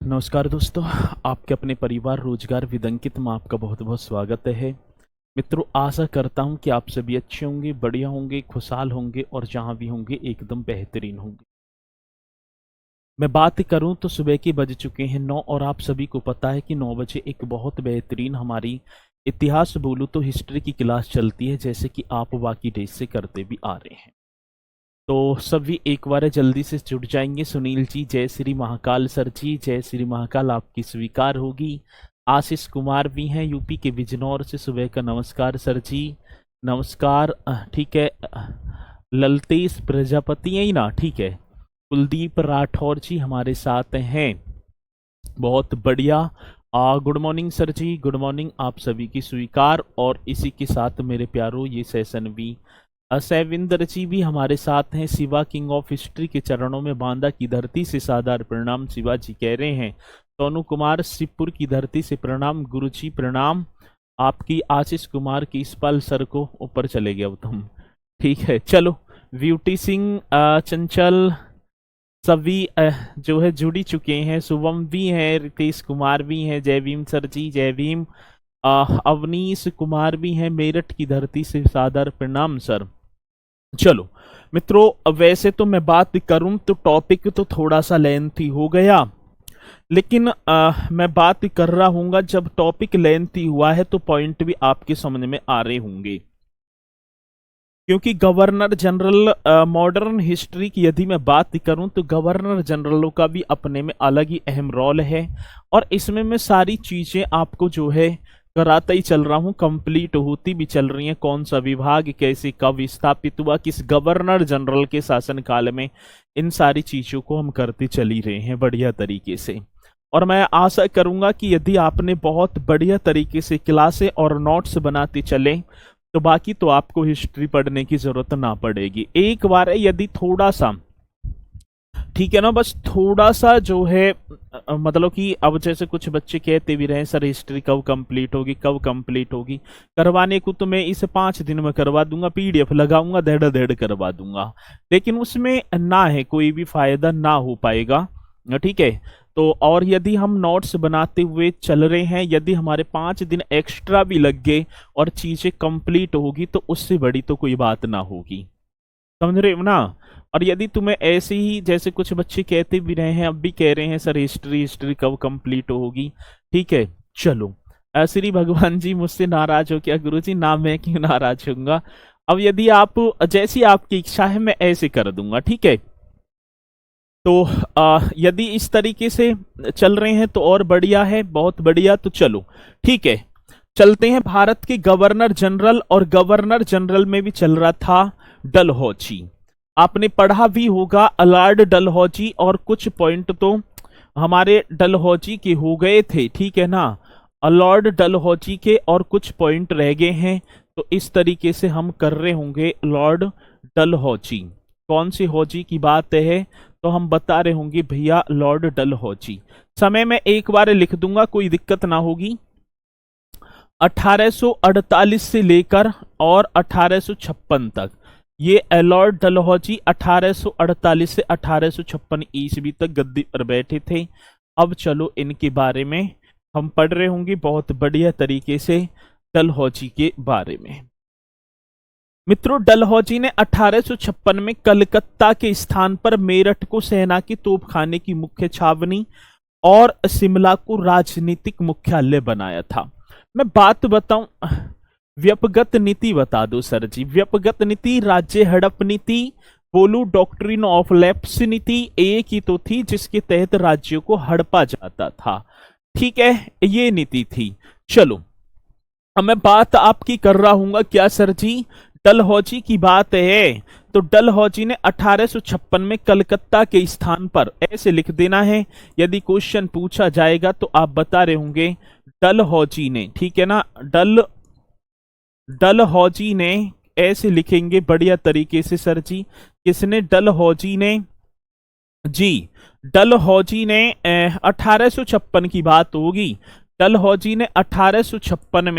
नमस्कार दोस्तों, आपके अपने परिवार रोजगार विदंकित में आपका बहुत बहुत स्वागत है। मित्रों, आशा करता हूं कि आप सभी अच्छे होंगे, बढ़िया होंगे, खुशहाल होंगे और जहां भी होंगे एकदम बेहतरीन होंगे। मैं बात करूं तो सुबह के बज चुके हैं 9 और आप सभी को पता है कि 9 बजे एक बहुत बेहतरीन हमारी इतिहास बोलूं तो हिस्ट्री की क्लास चलती है, जैसे कि आप बाकी डेज से करते भी आ रहे हैं। तो सभी एक बार जल्दी से जुड़ जाएंगे। सुनील जी, जय श्री महाकाल सर जी, जय श्री महाकाल आपकी स्वीकार होगी। आशीष कुमार भी हैं यूपी के बिजनौर से, सुबह का नमस्कार सर जी, नमस्कार। ठीक है। ललतेश प्रजापति है ही ना, ठीक है। कुलदीप राठौर जी हमारे साथ हैं, बहुत बढ़िया। गुड मॉर्निंग सर जी, गुड मॉर्निंग, आप सभी की स्वीकार। और इसी के साथ मेरे प्यारों ये सेशन भी सैविंदर जी भी हमारे साथ हैं। शिवा किंग ऑफ हिस्ट्री के चरणों में बांदा की धरती से सादर प्रणाम, शिवा जी कह रहे हैं। सोनू कुमार शिवपुर की धरती से प्रणाम, गुरु जी प्रणाम। आपकी आशीष कुमार की इस्पाल सर को ऊपर चले गए अब तुम, ठीक है। चलो, ब्यूटी सिंह, चंचल सभी जो है जुड़ी चुके हैं। शुभम भी हैं, रितेश कुमार भी हैं, जय भीम सर जी, जय भीम। अवनीश कुमार भी हैं, मेरठ की धरती से सादर प्रणाम सर। चलो मित्रों, वैसे तो मैं बात करूं तो टॉपिक तो थोड़ा सा लेंथी हो गया, लेकिन मैं बात कर रहा हूंगा, जब टॉपिक लेंथी हुआ है तो पॉइंट भी आपके समझ में आ रहे होंगे। क्योंकि गवर्नर जनरल, मॉडर्न हिस्ट्री की यदि मैं बात करूं तो गवर्नर जनरलों का भी अपने में अलग ही अहम रोल है, और इसमें मैं सारी चीजें आपको जो है कराता ही चल रहा हूं, कंप्लीट होती भी चल रही हैं। कौन सा विभाग कैसे कब स्थापित हुआ, किस गवर्नर जनरल के शासनकाल में, इन सारी चीजों को हम करते चल ही रहे हैं बढ़िया तरीके से। और मैं आशा करूंगा कि यदि आपने बहुत बढ़िया तरीके से क्लासें और नोट्स बनाते चले तो बाकी तो आपको हिस्ट्री पढ़ने की जरूरत ना पड़ेगी। एक बार यदि थोड़ा सा, ठीक है ना, बस थोड़ा सा जो है, मतलब कि अब जैसे कुछ बच्चे कहते भी रहे सर हिस्ट्री कब कंप्लीट होगी, कब कंप्लीट होगी। करवाने को तो मैं इसे 5 दिन में करवा दूंगा, पीडीएफ लगाऊंगा, धेड़ धेड़ करवा दूंगा, लेकिन उसमें ना है कोई भी फायदा ना हो पाएगा, ठीक है। तो और यदि हम नोट्स बनाते हुए चल रहे हैं, यदि हमारे 5 दिन एक्स्ट्रा भी लग गए और चीजें कंप्लीट होगी तो उससे बड़ी तो कोई बात ना होगी, समझ रहे हो ना। और यदि तुम्हें ऐसे ही, जैसे कुछ बच्चे कहते भी रहे हैं, अब भी कह रहे हैं सर हिस्ट्री कब कंप्लीट होगी, ठीक है। चलो, श्री भगवान जी मुझसे नाराज हो क्या गुरुजी? ना, मैं क्यों नाराज होऊंगा। अब यदि आप, जैसी आपकी इच्छा है मैं ऐसे कर दूंगा, ठीक है। तो यदि इस तरीके से चल रहे हैं तो और बढ़िया है, बहुत बढ़िया। तो चलो ठीक है, चलते हैं। भारत के गवर्नर जनरल, और गवर्नर जनरल में भी चल रहा था डलहौजी, आपने पढ़ा भी होगा लॉर्ड डलहौजी, और कुछ पॉइंट तो हमारे डलहौजी के हो गए थे, ठीक है ना। लॉर्ड डलहौजी के और कुछ पॉइंट रह गए हैं, तो इस तरीके से हम कर रहे होंगे लॉर्ड डलहौजी। कौन सी हौजी की बात है तो हम बता रहे होंगे भैया लॉर्ड डलहौजी। समय में एक बार लिख दूंगा, कोई दिक्कत ना होगी। 1848 से लेकर और 1856 तक, ये लॉर्ड डलहौजी 1848 से 1856 ईस्वी तक गद्दी पर बैठे थे। अब चलो इनके बारे में हम पढ़ रहे होंगे बहुत बढ़िया तरीके से डलहौजी के बारे में। मित्रों, डलहौजी ने 1856 में कलकत्ता के स्थान पर मेरठ को सेना की तोपखाने की मुख्य छावनी और शिमला को राजनीतिक मुख्यालय बनाया था। मैं बात बताऊं, व्यपगत नीति बता दो सर जी। व्यपगत नीति, राज्य हड़प नीति, बोलू डॉक्ट्रिन ऑफ लैप्स नीति, एक ही तो थी जिसके तहत राज्यों को हड़पा जाता था, ठीक है, ये नीति थी। चलो, अब मैं बात आपकी कर रहा हूं क्या सर जी? डलहौजी की बात है, तो डलहौजी ने 1856 में कलकत्ता के स्थान पर, ऐसे लिख देना है, यदि क्वेश्चन पूछा जाएगा तो आप बता रहे होंगे डलहौजी ने, ठीक है ना। डलहौजी ने ऐसे लिखेंगे बढ़िया तरीके से सर जी। किसने? डलहौजी ने जी। डलहौजी ने 1856 की बात होगी। डलहौजी ने 1856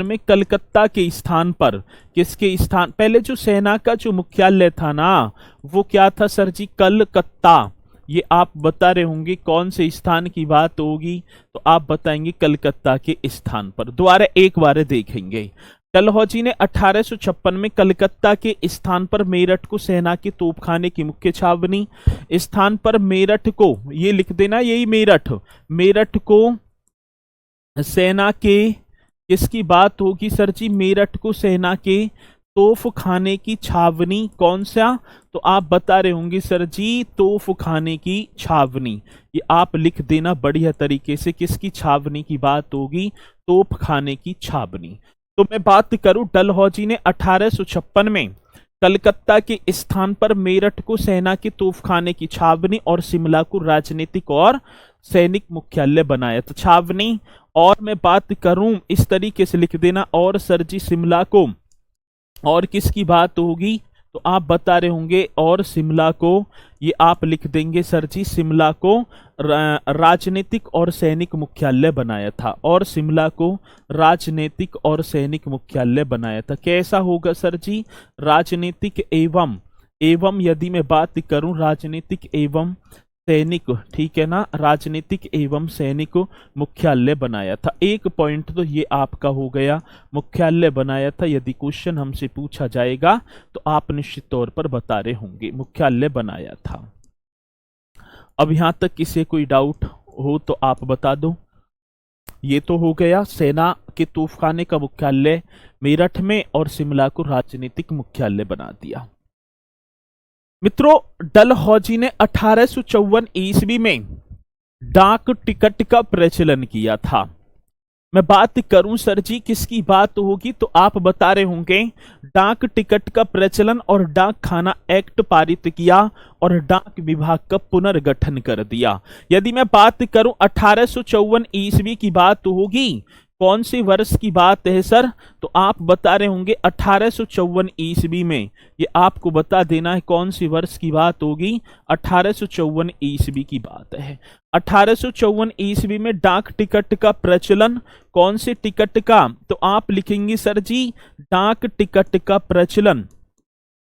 में कलकत्ता के स्थान पर, किसके स्थान, पहले जो सेना का जो मुख्यालय था ना वो क्या था सर जी? कलकत्ता। ये आप बता रहे होंगे कौन से स्थान की बात होगी, तो आप बताएंगे कलकत्ता के स्थान पर। दोबारा एक बार देखेंगे। डलहौजी ने 1856 में कलकत्ता के स्थान पर मेरठ को सेना के तोपखाने की मुख्य छावनी स्थान पर मेरठ को, ये लिख देना, यही मेरठ, मेरठ को सेना के, किसकी बात होगी सर जी, मेरठ को सेना के तोफ खाने की छावनी, कौन सा, तो आप बता रहे होंगे सर जी तोफ खाने की छावनी। ये आप लिख देना बढ़िया तरीके से, किसकी छावनी की बात होगी, तोप खाने की छावनी। तो मैं बात करूं, डलहौजी ने 1856 में कलकत्ता के स्थान पर मेरठ को सेना के तोपखाने की छावनी और शिमला को राजनीतिक और सैनिक मुख्यालय बनाया। तो छावनी, और मैं बात करूं इस तरीके से लिख देना, और सर जी शिमला को, और किसकी बात होगी, तो आप बता रहे होंगे और शिमला को, ये आप लिख देंगे सर जी शिमला को राजनीतिक और सैनिक मुख्यालय बनाया था, और शिमला को राजनीतिक और सैनिक मुख्यालय बनाया था। कैसा होगा सर जी, राजनीतिक एवं, यदि मैं बात करूं राजनीतिक एवं सैनिक, ठीक है ना, राजनीतिक एवं सैनिक मुख्यालय बनाया था। एक पॉइंट तो ये आपका हो गया, मुख्यालय बनाया था। यदि क्वेश्चन हमसे पूछा जाएगा तो आप निश्चित तौर पर बता रहे होंगे मुख्यालय बनाया था। अब यहां तक किसी कोई डाउट हो तो आप बता दो। ये तो हो गया सेना के तोपखाने का मुख्यालय मेरठ में और शिमला को राजनीतिक मुख्यालय बना दिया। मित्रों, डलहौजी ने 1854 ईस्वी में डाक टिकट का प्रचलन किया था। मैं बात करूं सर जी किसकी बात होगी, तो आप बता रहे होंगे डाक टिकट का प्रचलन और डाक खाना एक्ट पारित किया और डाक विभाग का पुनर्गठन कर दिया। यदि मैं बात करूं 1854 ईस्वी की बात होगी, कौन सी वर्ष की बात है सर, तो आप बता रहे होंगे 1854 ईस्वी में। ये आपको बता देना है कौन सी वर्ष की बात होगी, 1854 ईस्वी की बात है। 1854 ईस्वी में डाक टिकट का प्रचलन, कौन से टिकट का, तो आप लिखेंगे सर जी डाक टिकट का प्रचलन,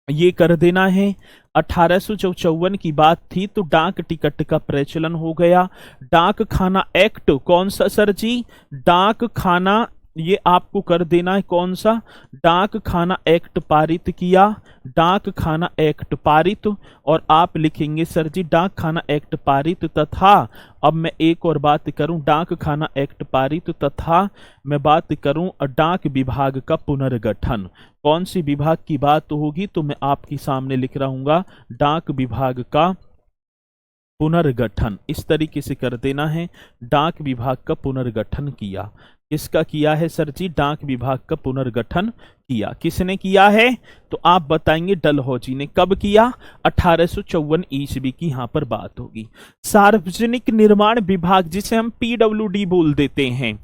ये कर देना है। 1854 की बात थी तो डाक टिकट का प्रचलन हो गया। डाक खाना एक्ट कौन सा सर जी, डाक खाना, ये आपको कर देना है कौन सा, डाक खाना एक्ट पारित किया, डाक खाना एक्ट पारित, और आप लिखेंगे सर जी डाक खाना एक्ट पारित तथा, अब मैं एक और बात करूं, डाक खाना एक्ट पारित तथा मैं बात करूं डाक विभाग का पुनर्गठन। कौन सी विभाग की बात होगी, तो मैं आपके सामने लिख रहा हूं डाक विभाग का पुनर्गठन। इस तरीके से कर देना है, डाक विभाग का पुनर्गठन किया। किसका किया है सर जी, डाक विभाग का पुनर्गठन किया। किसने किया है, तो आप बताएंगे डलहौजी ने। कब किया, 1854 ईस्वी की यहां पर बात होगी। सार्वजनिक निर्माण विभाग, जिसे हम पीडब्ल्यूडी बोल देते हैं,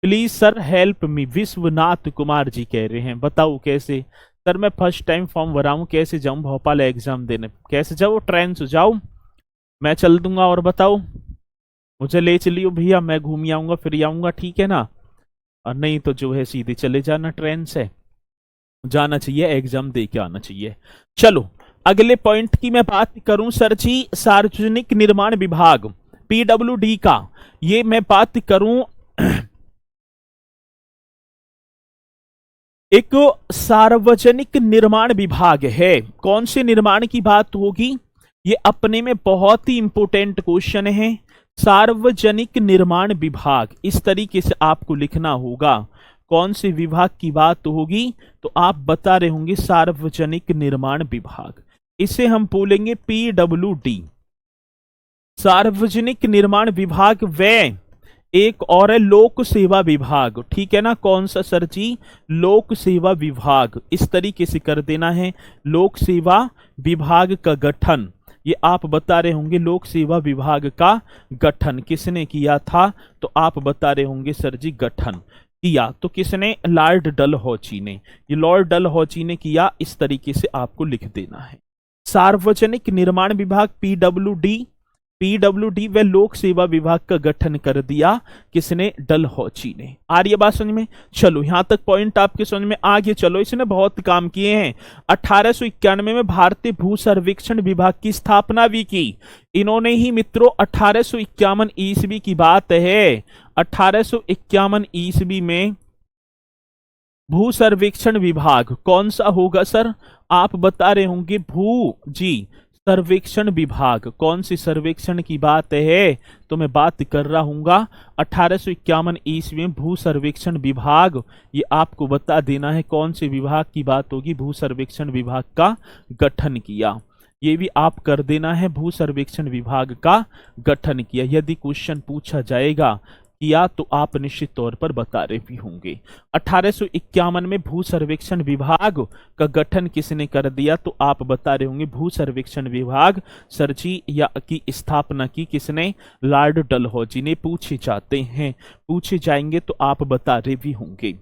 please sir help me, Vishwanath Kumar ji कह रहे हैं, बताओ कैसे सर, मैं फर्स्ट टाइम फॉर्म भराऊं, कैसे जाऊं भोपाल एग्जाम देने, कैसे जाओ, ट्रेन से जाओ, मैं चल दूंगा, और बताओ, मुझे ले चलियो भैया, मैं घूम आऊंगा फिर आऊंगा, ठीक है ना, और नहीं तो जो है सीधे चले जाना, ट्रेन से जाना चाहिए, एग्जाम दे के आना चाहिए। चलो अगले पॉइंट की मैं बात करूं सर जी, सार्वजनिक निर्माण विभाग पीडब्ल्यूडी का, ये मैं बात करूं एक सार्वजनिक निर्माण विभाग है। कौन से निर्माण की बात होगी, ये अपने में बहुत ही इंपोर्टेंट क्वेश्चन है। सार्वजनिक निर्माण विभाग, इस तरीके से आपको लिखना होगा। कौन से विभाग की बात होगी, तो आप बता रहे होंगे सार्वजनिक निर्माण विभाग, इसे हम बोलेंगे पीडब्ल्यूडी, सार्वजनिक निर्माण विभाग। व एक और है लोक सेवा विभाग, ठीक है ना, कौन सा सर जी, लोक सेवा विभाग, इस तरीके से कर देना है। लोक सेवा विभाग का गठन, ये आप बता रहे होंगे लोक सेवा विभाग का गठन किसने किया था, तो आप बता रहे होंगे सर जी गठन किया तो किसने, लॉर्ड डलहौजी ने, ये लॉर्ड डलहौजी ने किया। इस तरीके से आपको लिख देना है। सार्वजनिक निर्माण विभाग पीडब्ल्यूडी पीडब्ल्यूडी व लोक सेवा विभाग का गठन कर दिया किसने? डलहौजी ने। आ रही है बात समझ में? चलो यहां तक पॉइंट आपके समझ में आ गए। चलो इसने बहुत काम किए हैं। 1891 में भारतीय भू सर्वेक्षण विभाग की स्थापना भी की इन्होंने ही मित्रों। 1851 ईस्वी की बात है। 1851 ईस्वी में भू सर्वेक्षण विभाग कौन सा होगा सर? आप बता रहे होंगे भू जी सर्वेक्षण विभाग। कौन सी सर्वेक्षण की बात है? तो मैं बात कर रहा हूंगा 1851 ईस्वी में भू सर्वेक्षण विभाग। ये आपको बता देना है कौन से विभाग की बात होगी। भू सर्वेक्षण विभाग का गठन किया, ये भी आप कर देना है। भू सर्वेक्षण विभाग का गठन किया। यदि क्वेश्चन पूछा जाएगा किया तो आप निश्चित तौर पर बता रहे भी होंगे। 1851 में भू सर्वेक्षण विभाग का गठन किसने कर दिया? तो आप बता रहे होंगे भू सर्वेक्षण विभाग सरजी या की स्थापना की किसने? लॉर्ड डलहौजी ने। पूछे जाते हैं, पूछे जाएंगे तो आप बता रहे भी होंगे।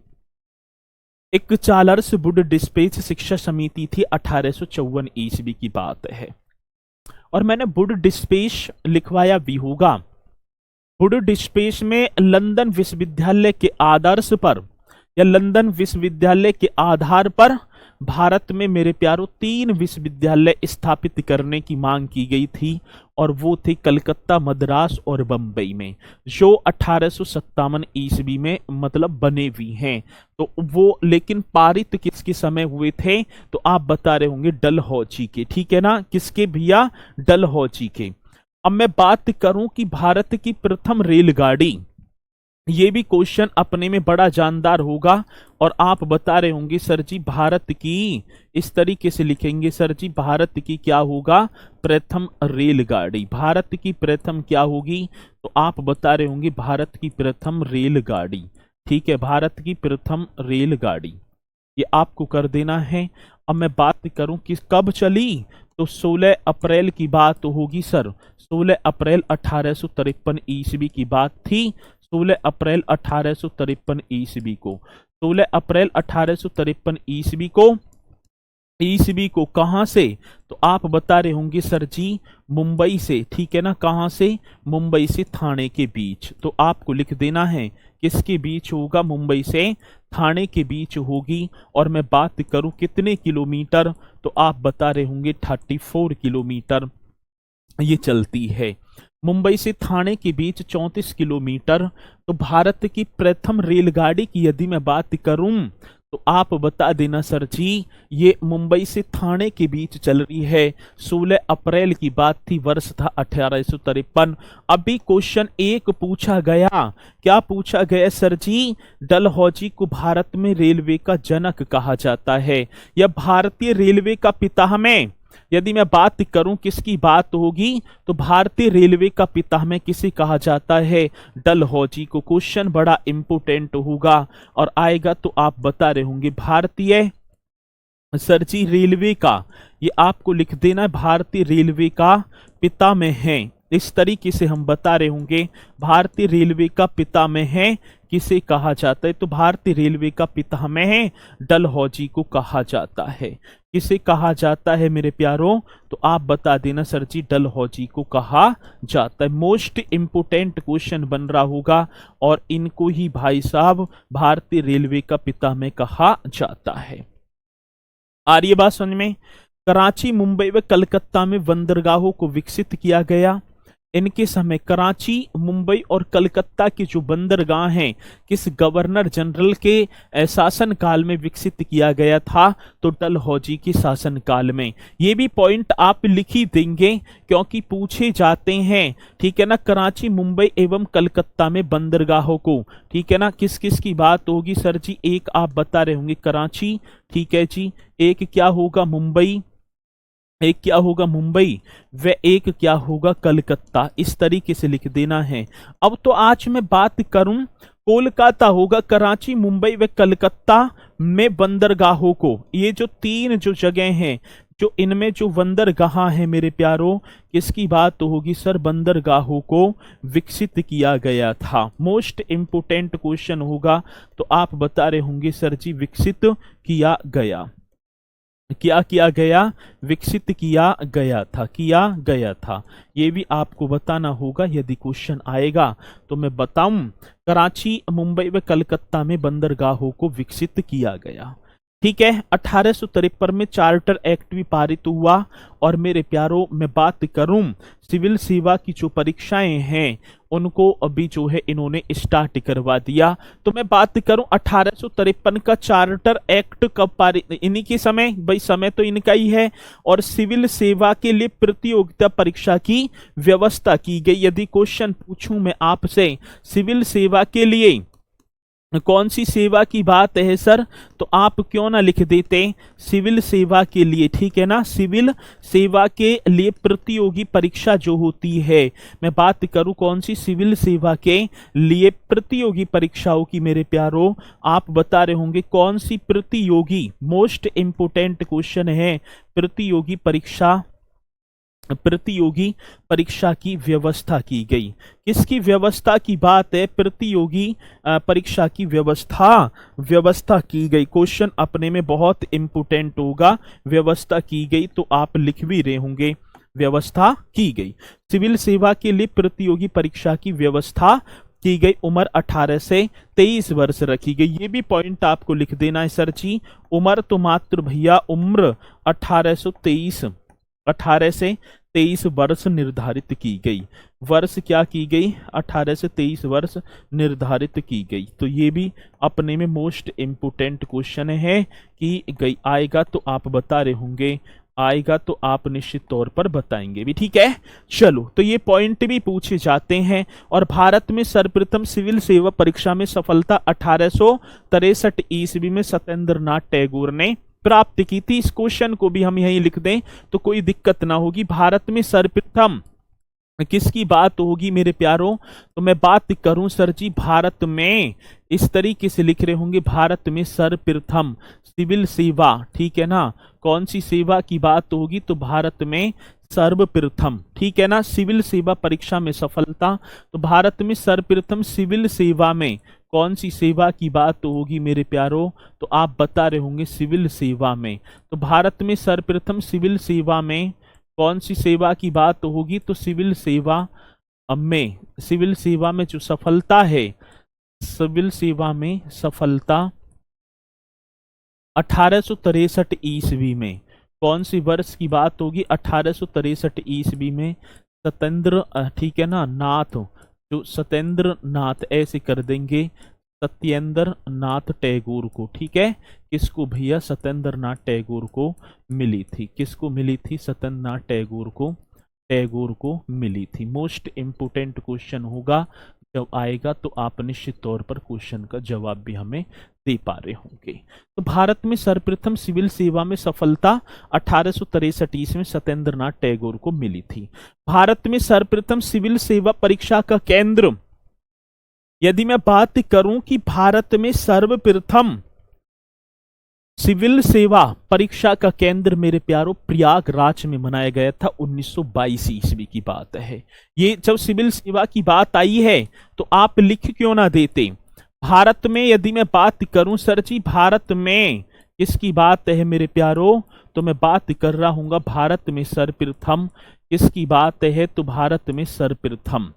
एक चार्ल्स वुड डिस्पेच शिक्षा समिति थी। 1854 ईस्वी की बात है और मैंने वुड डिस्पेच लिखवाया भी होगा। वुड डिस्पेच में लंदन विश्वविद्यालय के आदर्श पर या लंदन विश्वविद्यालय के आधार पर भारत में मेरे प्यारों 3 विश्वविद्यालय स्थापित करने की मांग की गई थी और वो थे कलकत्ता, मद्रास और बंबई में, जो 1857 ईस्वी में मतलब बने भी हैं। तो वो लेकिन पारित किसके समय हुए थे? तो आप बता रहे होंगे डलहौजी के। ठीक है ना? किसके भैया? डलहौजी के। अब मैं बात करूं कि भारत की प्रथम रेलगाड़ी, ये भी क्वेश्चन अपने में बड़ा जानदार होगा और आप बता रहे होंगे सर जी भारत की, इस तरीके से लिखेंगे सर जी भारत की क्या होगा? प्रथम रेलगाड़ी। भारत की प्रथम क्या होगी? तो आप बता रहे होंगे भारत की प्रथम रेलगाड़ी। ठीक है, भारत की प्रथम रेलगाड़ी ये आपको कर देना है। अब मैं बात करूं कि कब चली, तो 16 अप्रैल की बात होगी सर। 16 अप्रैल 1853 ईस्वी की बात थी। 16 अप्रैल 1853 ईस्वी को, 16 अप्रैल 1853 ईस्वी को कहां से? तो आप बता रहे होंगे सर जी मुंबई से। ठीक है ना? कहां से? मुंबई से थाने के बीच। तो आपको लिख देना है किसके बीच होगा? मुंबई से थाने के बीच होगी। और मैं बात करूं कितने किलोमीटर, तो आप बता रहे होंगे 34 किलोमीटर ये चलती है। मुंबई से थाने के बीच 34 किलोमीटर। तो भारत की प्रथम रेलगाड़ी की यदि मैं बात करूं तो आप बता देना सर जी ये मुंबई से थाने के बीच चल रही है। 16 अप्रैल की बात थी, वर्ष था 1853। अभी क्वेश्चन एक पूछा गया, क्या पूछा गया सर जी? डलहौजी को भारत में रेलवे का जनक कहा जाता है या भारतीय रेलवे का पिता में। यदि मैं बात करूं किसकी बात होगी, तो भारतीय रेलवे का पिता में किसे कहा जाता है? डलहौजी को। क्वेश्चन बड़ा इंपोर्टेंट होगा और आएगा तो आप बता रहे होंगे भारतीय सर जी रेलवे का, ये आपको लिख देना है भारतीय रेलवे का पिता में है। इस तरीके से हम बता रहे होंगे भारतीय रेलवे का पिता में है किसे कहा जाता है? तो भारतीय रेलवे का पिता में है डलहौजी को कहा जाता है। किसे कहा जाता है मेरे प्यारों? तो आप बता देना सर जी डलहौजी को कहा जाता है। मोस्ट इंपोर्टेंट क्वेश्चन बन रहा होगा और इनको ही भाई साहब भारतीय रेलवे का पिता में कहा जाता है। आ रही है बात समझ में? कराची, मुंबई व कलकत्ता में बंदरगाहों को विकसित किया गया। इनके समय कराची, मुंबई और कलकत्ता के जो बंदरगाह हैं किस गवर्नर जनरल के शासन काल में विकसित किया गया था? तो डलहौजी के शासन काल में। ये भी पॉइंट आप लिख ही देंगे क्योंकि पूछे जाते हैं। ठीक है ना? कराची, मुंबई एवं कलकत्ता में बंदरगाहों को, ठीक है ना, किस किस की बात होगी सर जी? एक आप बता रहे होंगे कराची, ठीक है जी, एक क्या होगा? मुंबई, एक क्या होगा? मुंबई, व एक क्या होगा? कलकत्ता। इस तरीके से लिख देना है। अब तो आज मैं बात करूं कोलकाता होगा, कराची, मुंबई व कलकत्ता में बंदरगाहों को, ये जो 3 जो जगह हैं जो इनमें जो बंदरगाह है मेरे प्यारों, किसकी बात होगी सर? बंदरगाहों को विकसित किया गया था। मोस्ट इंपोर्टेंट क्वेश्चन होगा तो आप बता रहे होंगे सर जी विकसित किया गया। क्या किया गया, विकसित किया गया था। ये भी आपको बताना होगा यदि क्वेश्चन आएगा तो मैं बताऊं। कराची, मुंबई व कलकत्ता में बंदरगाहों को विकसित किया गया। ठीक है, 1853 में चार्टर एक्ट भी पारित हुआ। और मेरे प्यारों, मैं बात करूं सिविल सेवा की जो परीक्षाएं हैं उनको अभी जो है इन्होंने स्टार्ट करवा दिया। तो मैं बात करूं 1853 का चार्टर एक्ट कब पारित, इन्हीं के समय, भाई समय तो इनका ही है। और सिविल सेवा के लिए प्रतियोगिता परीक्षा की व्यवस्था की गई। यदि क्वेश्चन पूछूं मैं आपसे सिविल सेवा के लिए कौन सी सेवा की बात है सर, तो आप क्यों ना लिख देते सिविल सेवा के लिए, ठीक है ना। सिविल सेवा के लिए प्रतियोगी परीक्षा जो होती है, मैं बात करूं कौन सी, सिविल सेवा के लिए प्रतियोगी परीक्षाओं की मेरे प्यारों, आप बता रहे होंगे कौन सी प्रतियोगी, मोस्ट इंपोर्टेंट क्वेश्चन है। प्रतियोगी परीक्षा की व्यवस्था की गई। किसकी व्यवस्था की बात है, प्रतियोगी परीक्षा की व्यवस्था की गई। क्वेश्चन अपने में बहुत इंपोर्टेंट होगा। व्यवस्था की गई तो आप लिख भी रहे होंगे, व्यवस्था की गई। सिविल सेवा के लिए प्रतियोगी परीक्षा की व्यवस्था की गई। उम्र 18 से 23 वर्ष रखी गई। ये भी पॉइंट आपको लिख देना है सर जी। उम्र तो मात्र भैया उम्र 18 से 23 वर्ष निर्धारित की गई। वर्ष क्या की गई, 18 से 23 वर्ष निर्धारित की गई। तो ये भी अपने में मोस्ट इंपोर्टेंट क्वेश्चन है कि गई आएगा तो आप बता रहे होंगे, आएगा तो आप निश्चित तौर पर बताएंगे भी, ठीक है। चलो, तो ये पॉइंट भी पूछे जाते हैं। और भारत में सर्वप्रथम सिविल सेवा परीक्षा में सफलता 1863 ईस्वी में सत्येंद्र नाथ टैगोर ने प्राप्त की थी। इस क्वेश्चन को भी हम यहीं लिख दें तो कोई दिक्कत ना होगी। भारत में सर्वप्रथम किसकी बात होगी मेरे प्यारों, तो मैं बात करूं सर जी भारत में, इस तरीके से लिख रहे होंगे, भारत में सर्वप्रथम सिविल सेवा, ठीक है ना, कौन सी सेवा की बात होगी, तो भारत में सर्वप्रथम, ठीक है ना, सिविल सेवा परीक्षा में सफलता। तो भारत में सर्वप्रथम सिविल सेवा में कौन सी सेवा की बात होगी मेरे प्यारों, तो आप बता रहे होंगे सिविल सेवा में। तो भारत में सर्वप्रथम सिविल सेवा में कौन सी सेवा की बात होगी, तो सिविल सेवा में जो सफलता है, सिविल सेवा में सफलता 1863 ईस्वी में, कौन सी वर्ष की बात होगी, 1863 ईस्वी में सत्येंद्र, ठीक है ना, नाथ, जो सत्येंद्र नाथ, ऐसे कर देंगे, सत्येंद्र नाथ टैगोर को, ठीक है। किसको भैया, सत्येंद्र नाथ टैगोर को मिली थी। किसको मिली थी, सत्येंद्र नाथ टैगोर को मिली थी। मोस्ट इंपोर्टेंट क्वेश्चन होगा, जब आएगा तो आप निश्चित तौर पर क्वेश्चन का जवाब भी हमें दे पा रहे होंगे। तो भारत में सर्वप्रथम सिविल सेवा में सफलता 1863 ईस्वी में सत्येंद्र नाथ टैगोर को मिली थी। भारत में सर्वप्रथम सिविल सेवा परीक्षा का केंद्र, यदि मैं बात करूं कि भारत में सर्वप्रथम सिविल सेवा परीक्षा का केंद्र मेरे प्यारों प्रयागराज में मनाया गया था, 1922 ईस्वी की बात है। ये जब सिविल सेवा की बात आई है तो आप लिख क्यों ना देते। भारत में यदि मैं बात करूं सर जी, भारत में किसकी बात है मेरे प्यारों, तो मैं बात कर रहा हूंगा भारत में सर्वप्रथम किसकी बात है, तो भारत में सर्वप्रथम